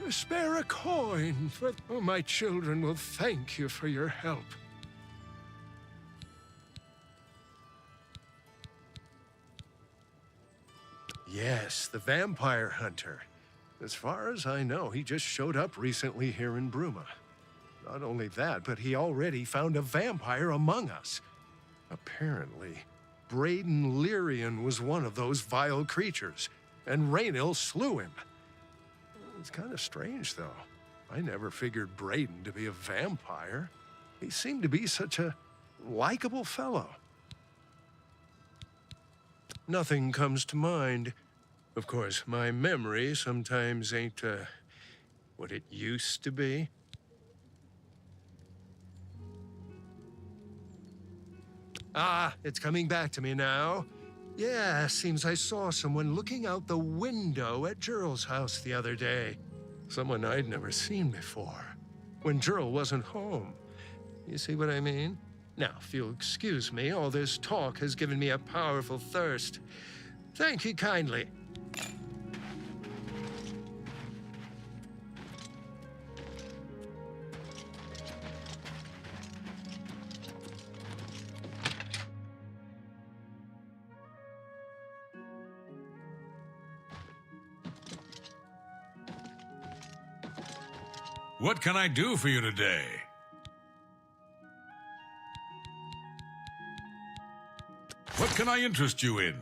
Spare a coin, for my children will thank you for your help. Yes, the vampire hunter. As far as I know, he just showed up recently here in Bruma. Not only that, but he already found a vampire among us. Apparently, Braden Lyrian was one of those vile creatures, and Raynil slew him. It's kind of strange, though. I never figured Braden to be a vampire. He seemed to be such a likable fellow. Nothing comes to mind. Of course, my memory sometimes ain't, what it used to be. Ah, it's coming back to me now. Yeah, seems I saw someone looking out the window at Geral's house the other day. Someone I'd never seen before. When Gerald wasn't home. You see what I mean? Now, if you'll excuse me, all this talk has given me a powerful thirst. Thank you kindly. What can I do for you today? What can I interest you in?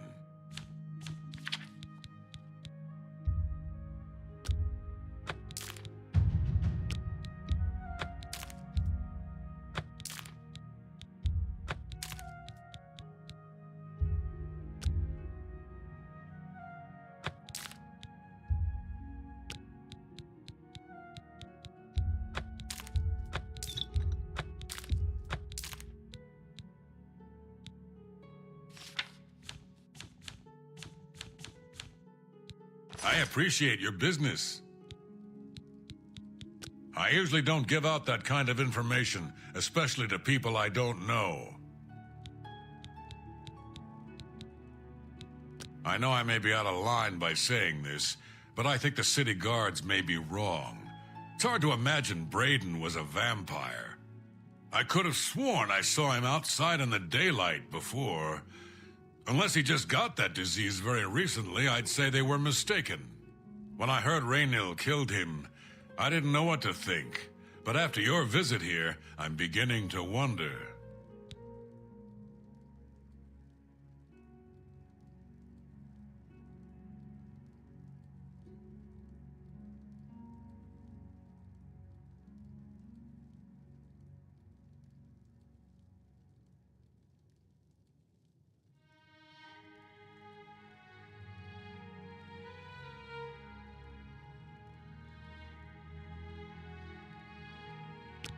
I appreciate your business. I usually don't give out that kind of information, especially to people I don't know. I know I may be out of line by saying this, but I think the city guards may be wrong. It's hard to imagine Braden was a vampire. I could have sworn I saw him outside in the daylight before. Unless he just got that disease very recently, I'd say they were mistaken. When I heard Raynil killed him, I didn't know what to think. But after your visit here, I'm beginning to wonder.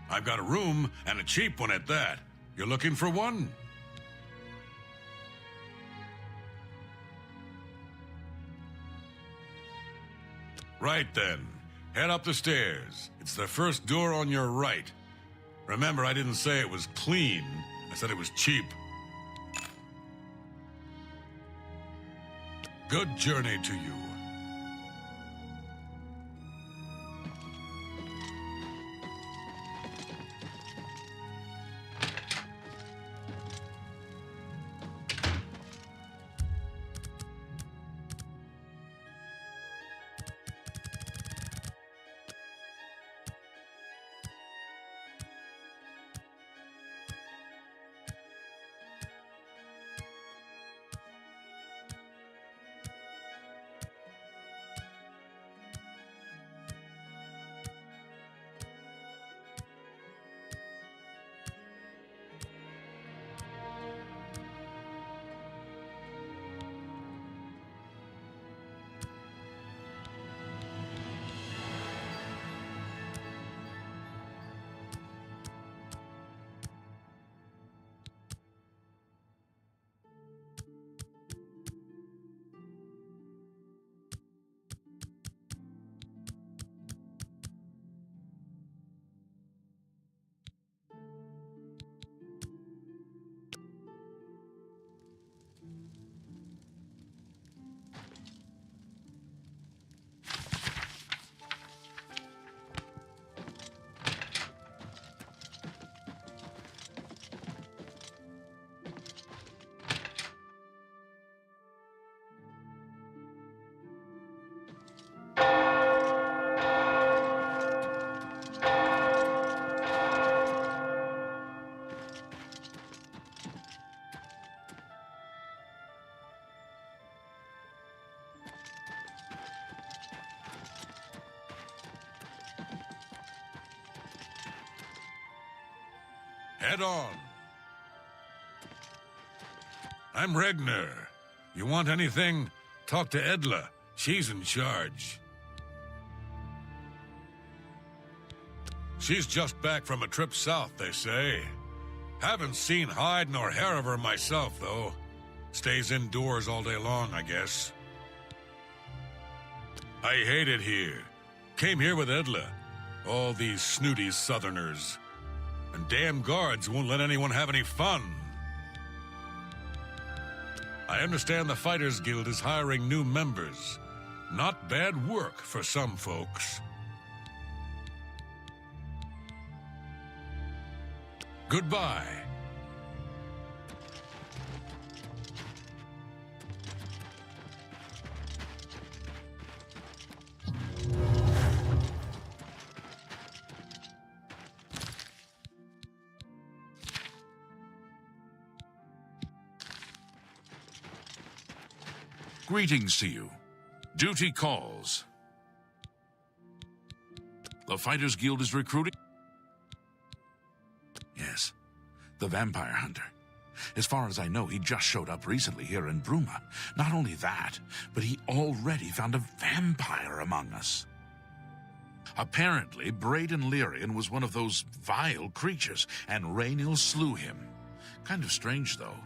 I've got a room, and a cheap one at that. You're looking for one? Right then. Head up the stairs. It's the first door on your right. Remember, I didn't say it was clean. I said it was cheap. Good journey to you. Head on. I'm Regner. You want anything? Talk to Edla. She's in charge. She's just back from a trip south, they say. Haven't seen hide nor hair of her myself, though. Stays indoors all day long, I guess. I hate it here. Came here with Edla. All these snooty southerners. And damn guards won't let anyone have any fun. I understand the Fighters Guild is hiring new members. Not bad work for some folks. Goodbye. Greetings to you. Duty calls. The Fighters Guild is recruiting? Yes, the vampire hunter. As far as I know, he just showed up recently here in Bruma. Not only that, but he already found a vampire among us. Apparently, Braden Lyrian was one of those vile creatures, and Raynil slew him. Kind of strange, though.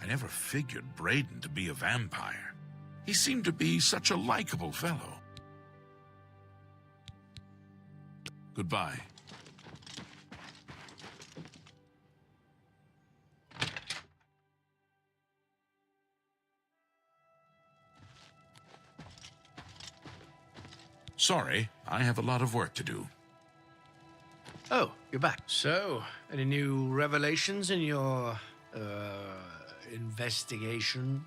I never figured Braden to be a vampire. He seemed to be such a likable fellow. Goodbye. Sorry, I have a lot of work to do. Oh, you're back. So, any new revelations in your, investigation?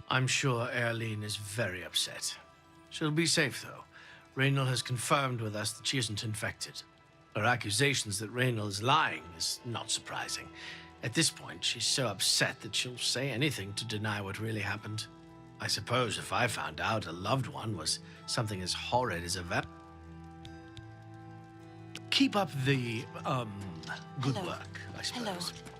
I'm sure Erlene is very upset. She'll be safe, though. Raynil has confirmed with us that she isn't infected. Her accusations that Raynil is lying is not surprising. At this point, she's so upset that she'll say anything to deny what really happened. I suppose if I found out a loved one was something as horrid as a Keep up the, good Hello. work, I suppose. Hello.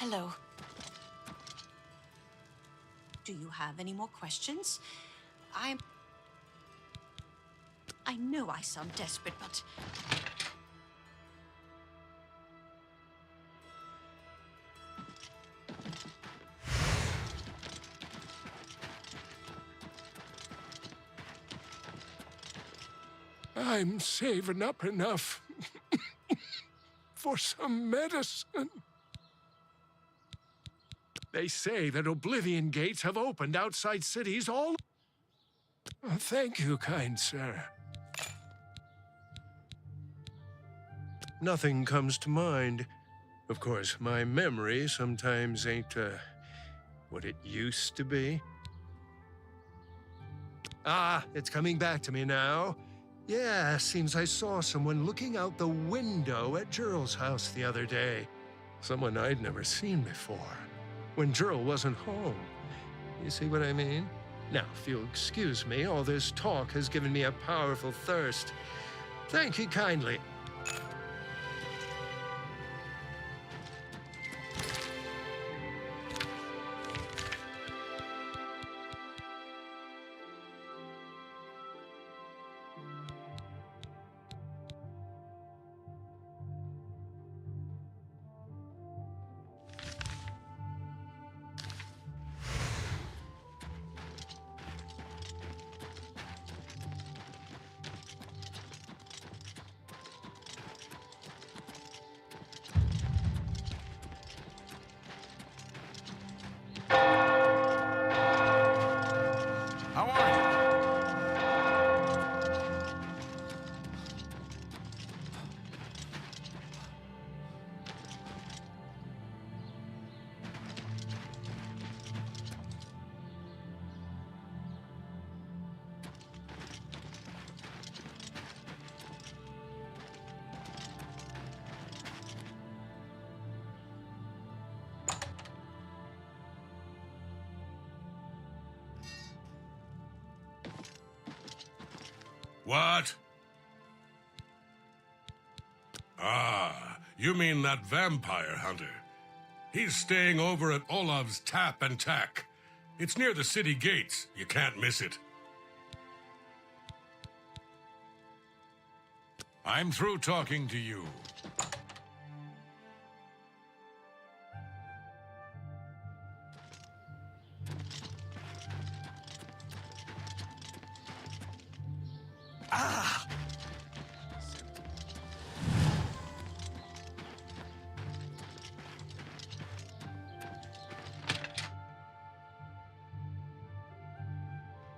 Hello. Do you have any more questions? I know I sound desperate, but... I'm saving up enough for some medicine. They say that oblivion gates have opened outside cities all... Oh, thank you, kind sir. Nothing comes to mind. Of course, my memory sometimes ain't, what it used to be. Ah, it's coming back to me now. Yeah, seems I saw someone looking out the window at Gerald's house the other day. Someone I'd never seen before. When Gerald wasn't home. You see what I mean? Now, if you'll excuse me, all this talk has given me a powerful thirst. Thank you kindly. What? Ah, you mean that vampire hunter. He's staying over at Olav's Tap and Tack. It's near the city gates. You can't miss it. I'm through talking to you.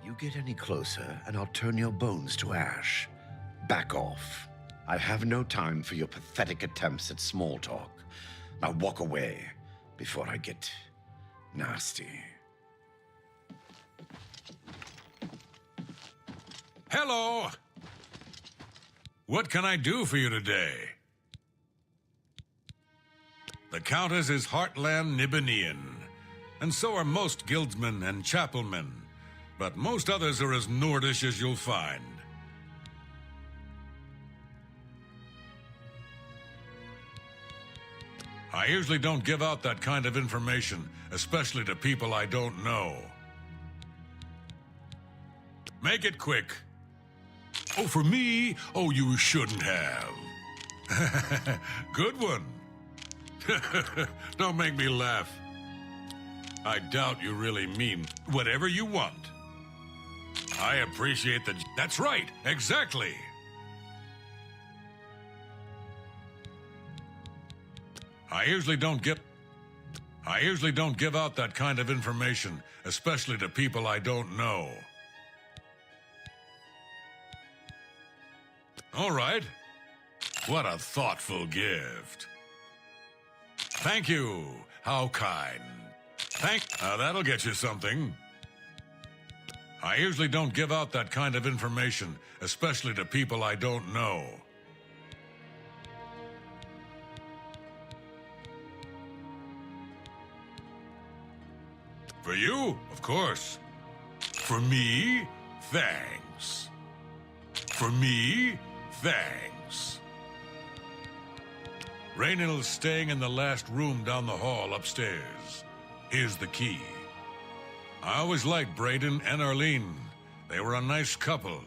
You get any closer, and I'll turn your bones to ash. Back off. I have no time for your pathetic attempts at small talk. Now walk away before I get nasty. Hello! What can I do for you today? The Countess is Heartland Nibanian, and so are most guildsmen and chapelmen, but most others are as Nordish as you'll find. I usually don't give out that kind of information, especially to people I don't know. Make it quick. Oh, for me? Oh, you shouldn't have. Good one. Don't make me laugh. I doubt you really mean whatever you want. I appreciate that. That's right, exactly. I usually don't give out that kind of information, especially to people I don't know. All right. What a thoughtful gift. Thank you. How kind. That'll get you something. I usually don't give out that kind of information, especially to people I don't know. For you, of course. For me, thanks. For me, thanks. Raynill's staying in the last room down the hall upstairs. Here's the key. I always liked Braden and Arlene. They were a nice couple.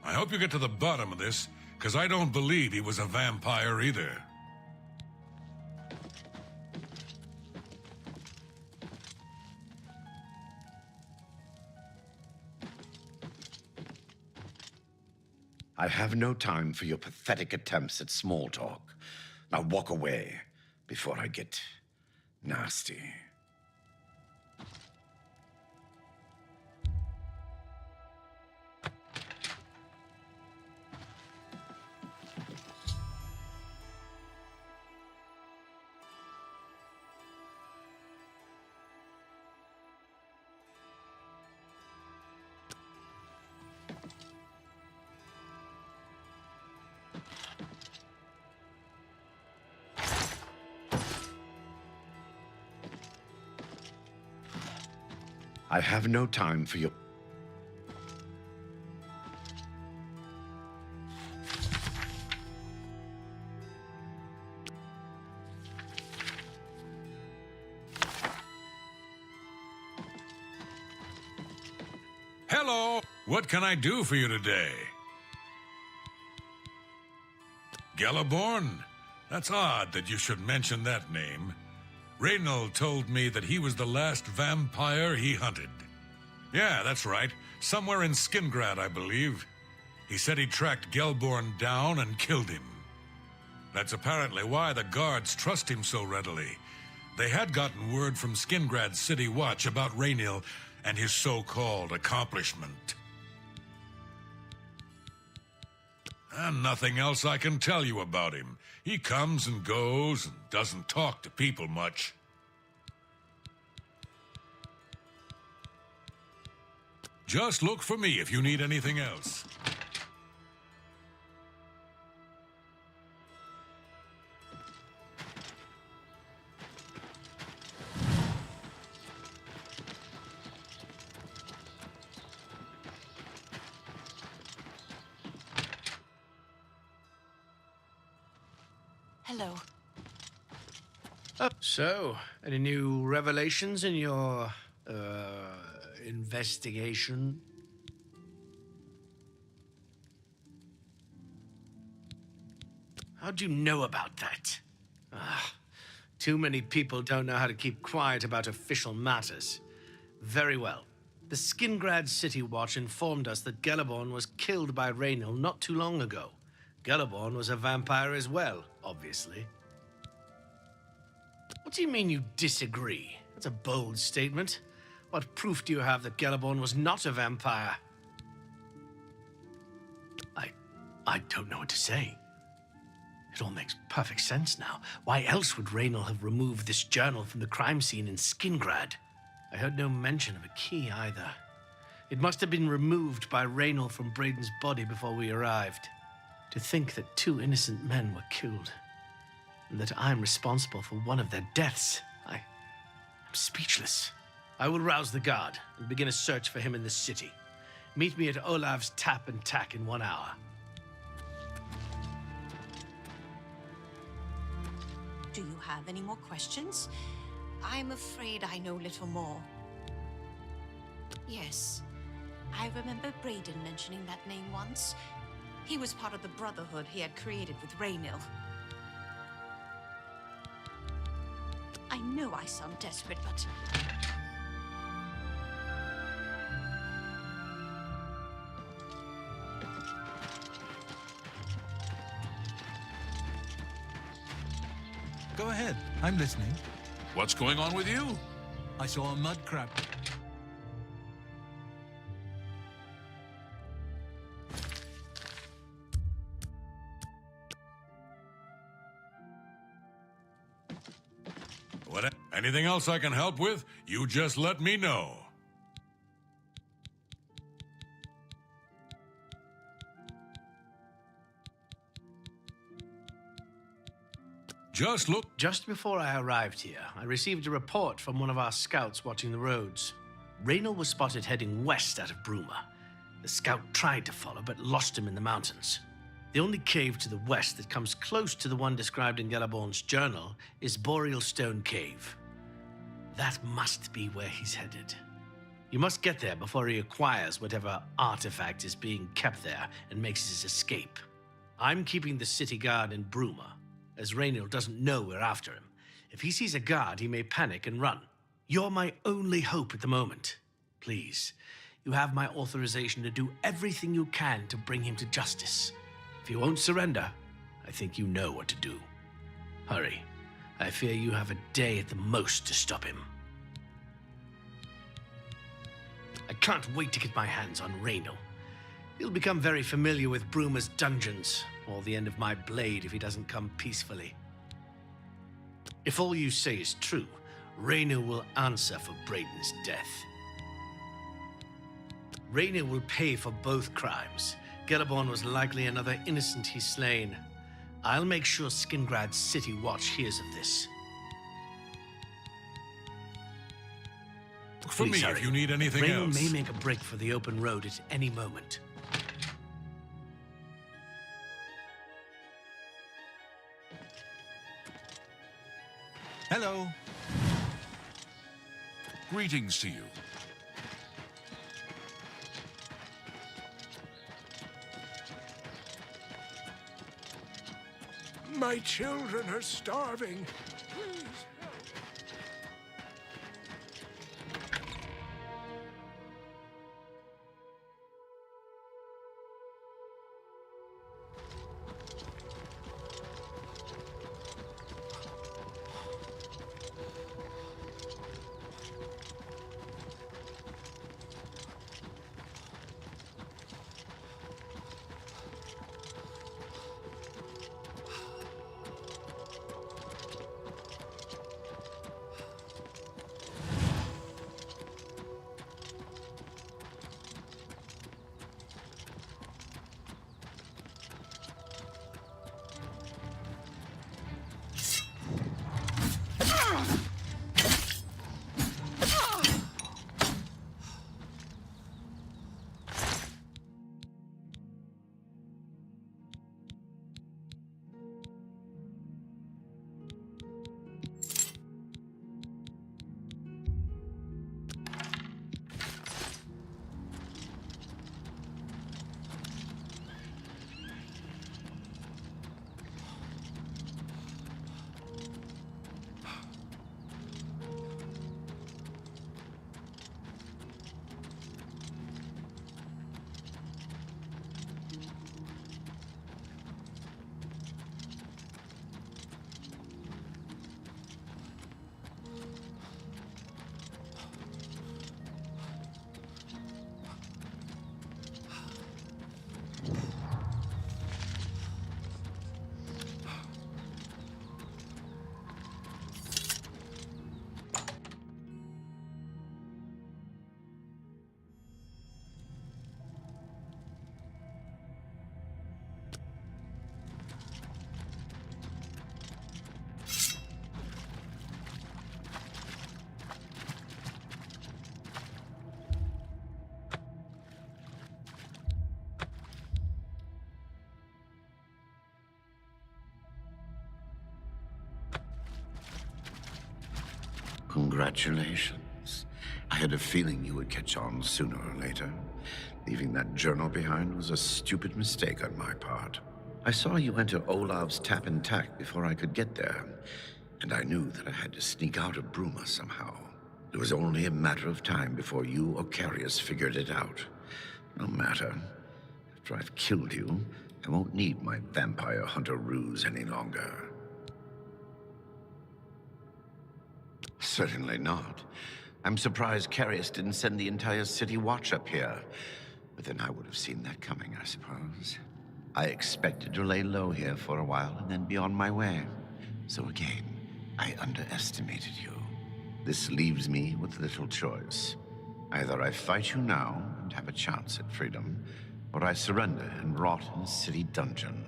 I hope you get to the bottom of this, because I don't believe he was a vampire either. I have no time for your pathetic attempts at small talk. Now walk away before I get nasty. I have no time for your... Hello! What can I do for you today? Galaborn? That's odd that you should mention that name. Reynold told me that he was the last vampire he hunted. Yeah, that's right. Somewhere in Skingrad, I believe. He said he tracked Gelborn down and killed him. That's apparently why the guards trust him so readily. They had gotten word from Skingrad's City Watch about Raynil and his so-called accomplishment. And nothing else I can tell you about him. He comes and goes and doesn't talk to people much. Just look for me if you need anything else. Hello. So, any new revelations in your, investigation? How'd you know about that? Too many people don't know how to keep quiet about official matters. Very well. The Skingrad City Watch informed us that Gellerborn was killed by Raynil not too long ago. Gellerborn was a vampire as well, obviously. What do you mean you disagree? That's a bold statement. What proof do you have that Gellerborn was not a vampire? I don't know what to say. It all makes perfect sense now. Why else would Raynil have removed this journal from the crime scene in Skingrad? I heard no mention of a key either. It must have been removed by Raynil from Braden's body before we arrived. To think that 2 innocent men were killed, and that I'm responsible for one of their deaths, I'm speechless. I will rouse the guard and begin a search for him in the city. Meet me at Olav's Tap and Tack in 1 hour. Do you have any more questions? I'm afraid I know little more. Yes, I remember Braden mentioning that name once. He was part of the Brotherhood he had created with Raynil. I know I sound desperate, but... Go ahead. I'm listening. What's going on with you? I saw a mud crab. What? Anything else I can help with? You just let me know. Just before I arrived here, I received a report from one of our scouts watching the roads. Raynil was spotted heading west out of Bruma. The scout tried to follow, but lost him in the mountains. The only cave to the west that comes close to the one described in Gellerborn's journal is Boreal Stone Cave. That must be where he's headed. You must get there before he acquires whatever artifact is being kept there and makes his escape. I'm keeping the city guard in Bruma, as Raynil doesn't know we're after him. If he sees a guard, he may panic and run. You're my only hope at the moment. Please, you have my authorization to do everything you can to bring him to justice. If he won't surrender, I think you know what to do. Hurry. I fear you have a day at the most to stop him. I can't wait to get my hands on Raynil. He'll become very familiar with Bruma's dungeons, or the end of my blade if he doesn't come peacefully. If all you say is true, Raynil will answer for Braden's death. Raynil will pay for both crimes. Gellerborn was likely another innocent he's slain. I'll make sure Skingrad's City Watch hears of this. Look for me if you need anything else. Raynil may make a break for the open road at any moment. Hello. Greetings to you. My children are starving. Please help. Congratulations. I had a feeling you would catch on sooner or later. Leaving that journal behind was a stupid mistake on my part. I saw you enter Olav's tap and tack before I could get there, and I knew that I had to sneak out of Bruma somehow. It was only a matter of time before you or Carius figured it out. No matter. After I've killed you, I won't need my vampire hunter ruse any longer. Certainly not. I'm surprised Carius didn't send the entire city watch up here. But then I would have seen that coming, I suppose. I expected to lay low here for a while and then be on my way. So again, I underestimated you. This leaves me with little choice. Either I fight you now and have a chance at freedom, or I surrender and rot in a city dungeon.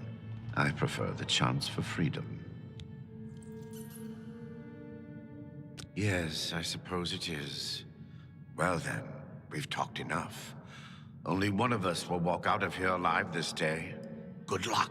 I prefer the chance for freedom. Yes, I suppose it is. Well then, we've talked enough. Only one of us will walk out of here alive this day. Good luck.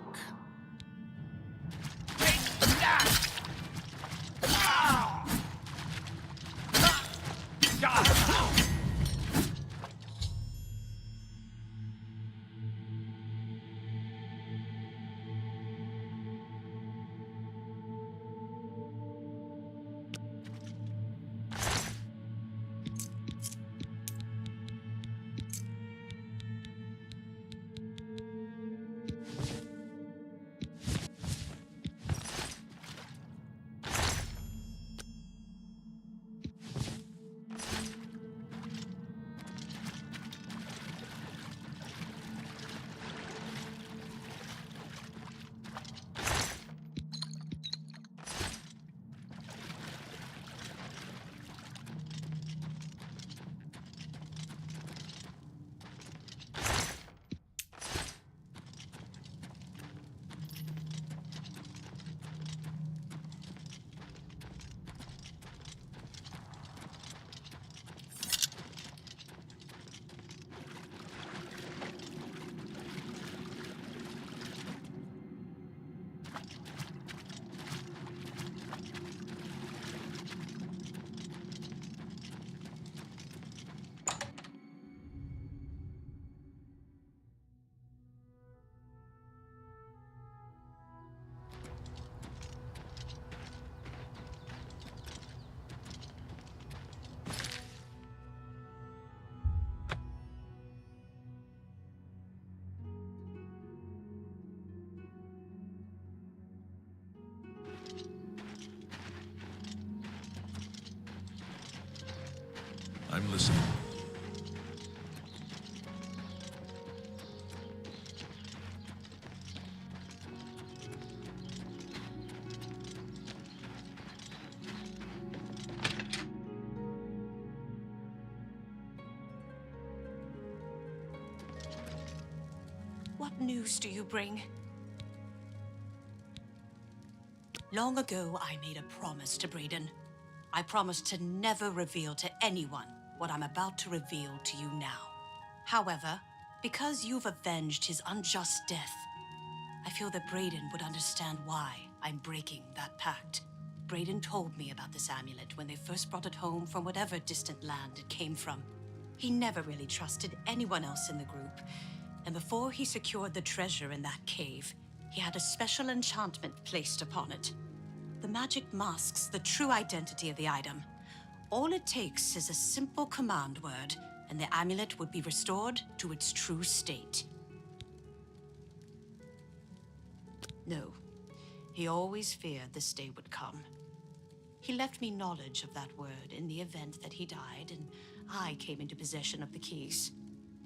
I'm listening. What news do you bring? Long ago, I made a promise to Braden. I promised to never reveal to anyone what I'm about to reveal to you now. However, because you've avenged his unjust death, I feel that Braden would understand why I'm breaking that pact. Braden told me about this amulet when they first brought it home from whatever distant land it came from. He never really trusted anyone else in the group, and before he secured the treasure in that cave, he had a special enchantment placed upon it. The magic masks the true identity of the item. All it takes is a simple command word, and the amulet would be restored to its true state. No, he always feared this day would come. He left me knowledge of that word in the event that he died, and I came into possession of the keys.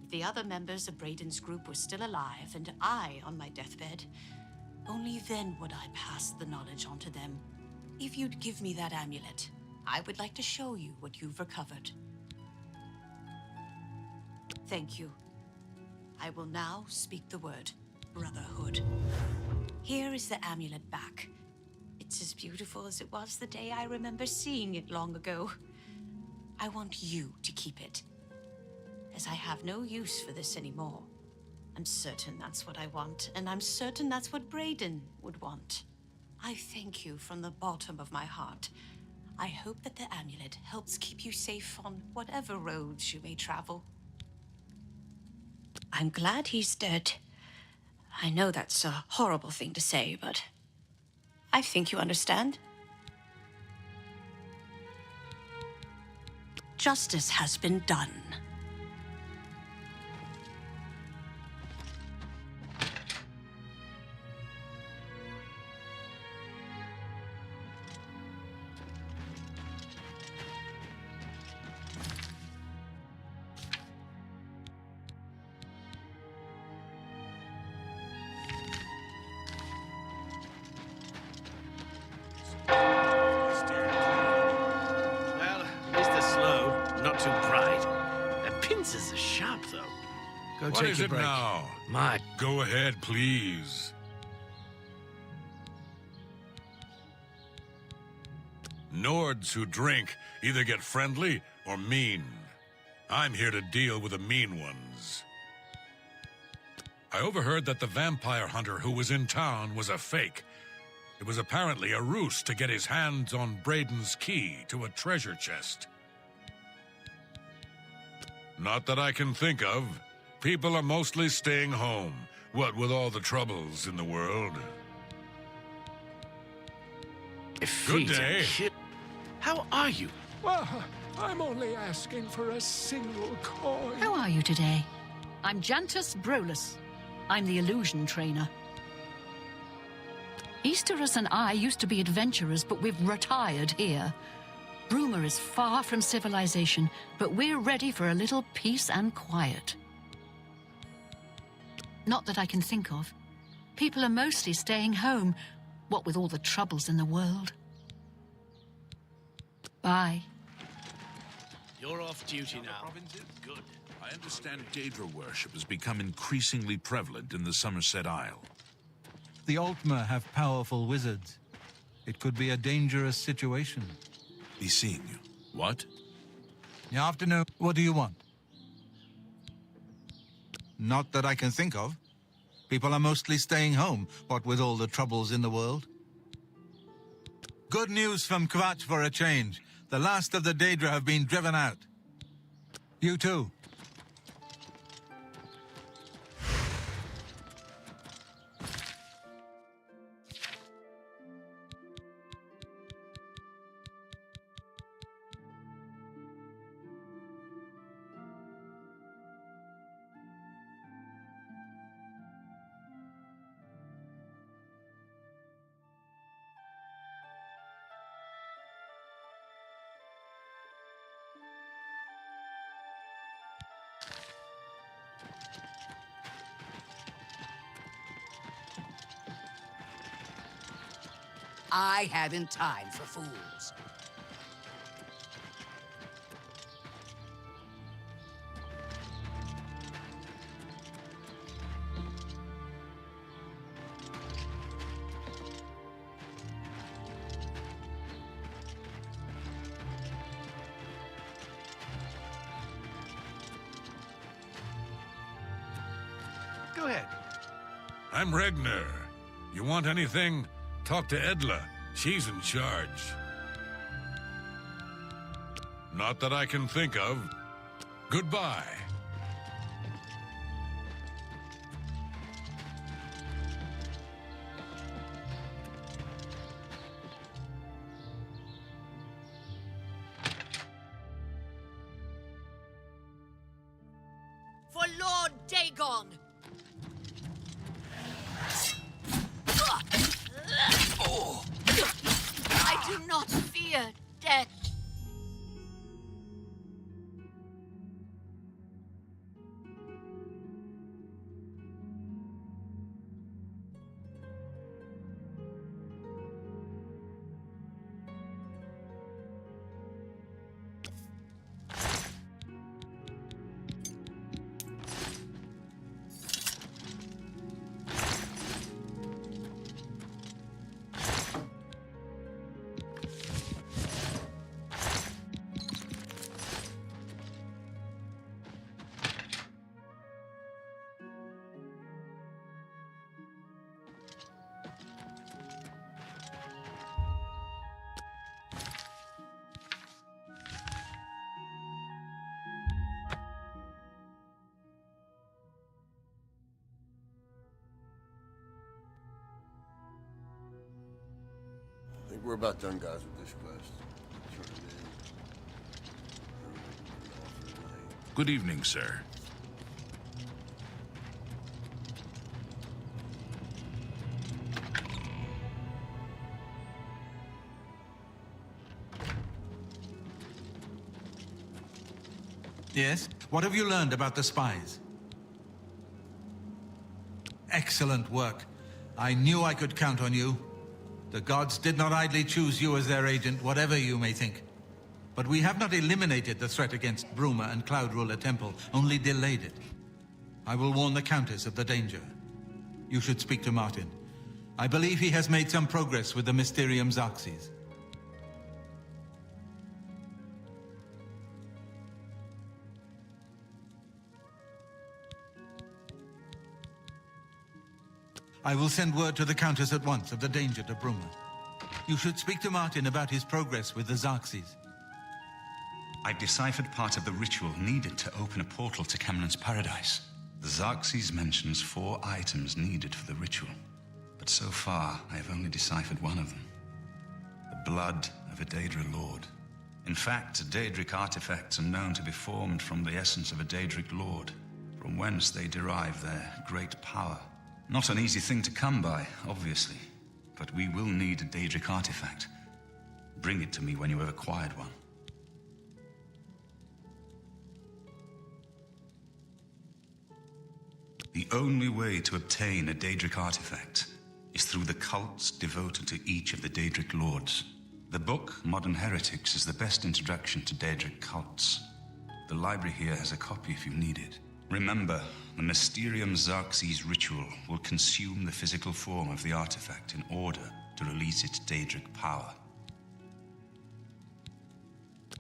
If the other members of Braden's group were still alive, and I on my deathbed, only then would I pass the knowledge on to them. If you'd give me that amulet, I would like to show you what you've recovered. Thank you. I will now speak the word, Brotherhood. Here is the amulet back. It's as beautiful as it was the day I remember seeing it long ago. I want you to keep it, as I have no use for this anymore. I'm certain that's what I want, and I'm certain that's what Braden would want. I thank you from the bottom of my heart. I hope that the amulet helps keep you safe on whatever roads you may travel. I'm glad he's dead. I know that's a horrible thing to say, but I think you understand. Justice has been done. Well, at least they're slow, not too bright. Their pincers are sharp, though. Go What take is your it break. now? My, Go ahead, please. Nords who drink either get friendly or mean. I'm here to deal with the mean ones. I overheard that the vampire hunter who was in town was a fake. It was apparently a ruse to get his hands on Braden's key to a treasure chest. Not that I can think of. People are mostly staying home, what with all the troubles in the world. Good day. How are you? Well, I'm only asking for a single coin. How are you today? I'm Jantus Brolus. I'm the illusion trainer. Easterus and I used to be adventurers, but we've retired here. Bruma is far from civilization, but we're ready for a little peace and quiet. Not that I can think of. People are mostly staying home, what with all the troubles in the world. Bye. You're off duty now. Good. I understand Daedra worship has become increasingly prevalent in the Somerset Isle. The Altmer have powerful wizards. It could be a dangerous situation. Be seeing you. What? You have to know, what do you want? Not that I can think of. People are mostly staying home, what with all the troubles in the world. Good news from Kvatch for a change. The last of the Daedra have been driven out. You too. I haven't time for fools. Go ahead. I'm Regner. You want anything? Talk to Edla. She's in charge. Not that I can think of. Goodbye. For Lord Dagon! I do not fear death. we're about done, guys, with this quest. Turn it in. Good evening, sir. Yes? What have you learned about the spies? Excellent work. I knew I could count on you. The gods did not idly choose you as their agent, whatever you may think. But we have not eliminated the threat against Bruma and Cloud Ruler Temple, only delayed it. I will warn the Countess of the danger. You should speak to Martin. I believe he has made some progress with the Mysterium Xarxes. I will send word to the Countess at once of the danger to Bruma. You should speak to Martin about his progress with the Xarxes. I've deciphered part of the ritual needed to open a portal to Cameron's paradise. The Xarxes mentions 4 items needed for the ritual, but so far I have only deciphered one of them. The blood of a Daedra Lord. In fact, Daedric artifacts are known to be formed from the essence of a Daedric Lord, from whence they derive their great power. Not an easy thing to come by, obviously, but we will need a Daedric artifact. Bring it to me when you have acquired one. The only way to obtain a Daedric artifact is through the cults devoted to each of the Daedric Lords. The book, Modern Heretics, is the best introduction to Daedric cults. The library here has a copy if you need it. Remember, the Mysterium Xarxes ritual will consume the physical form of the artifact in order to release its Daedric power.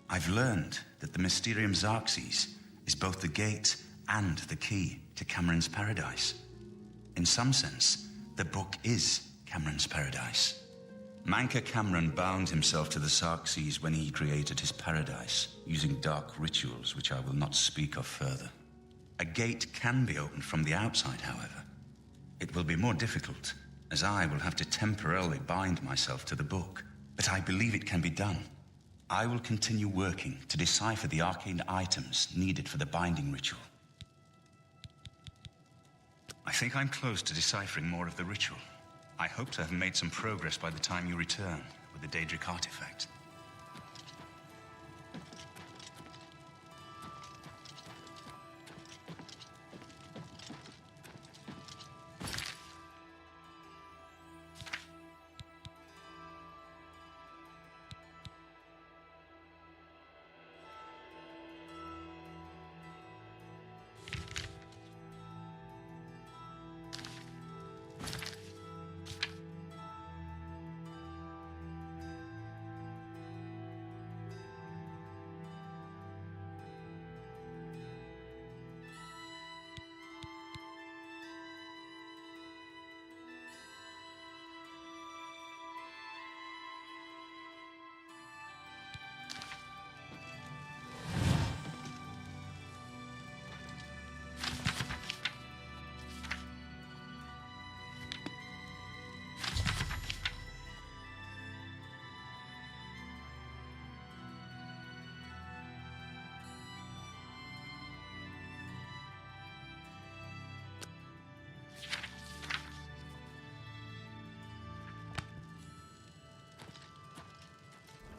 I've learned that the Mysterium Xarxes is both the gate and the key to Cameron's paradise. In some sense, the book is Cameron's paradise. Manca Cameron bound himself to the Xarxes when he created his paradise, using dark rituals which I will not speak of further. A gate can be opened from the outside, however. It will be more difficult, as I will have to temporarily bind myself to the book, but I believe it can be done. I will continue working to decipher the arcane items needed for the binding ritual. I think I'm close to deciphering more of the ritual. I hope to have made some progress by the time you return with the Daedric artifact.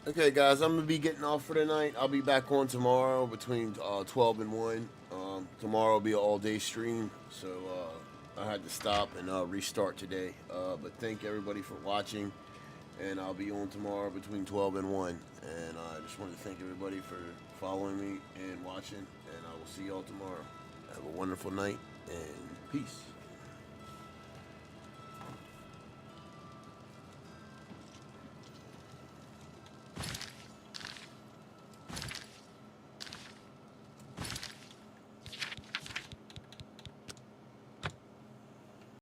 Okay, guys, I'm gonna be getting off for the night. I'll be back on tomorrow between 12 and 1. Tomorrow will be an all-day stream, so I had to stop and restart today. But thank everybody for watching, and I'll be on tomorrow between 12 and 1. And I just want to thank everybody for following me and watching, and I will see y'all tomorrow. Have a wonderful night, and peace.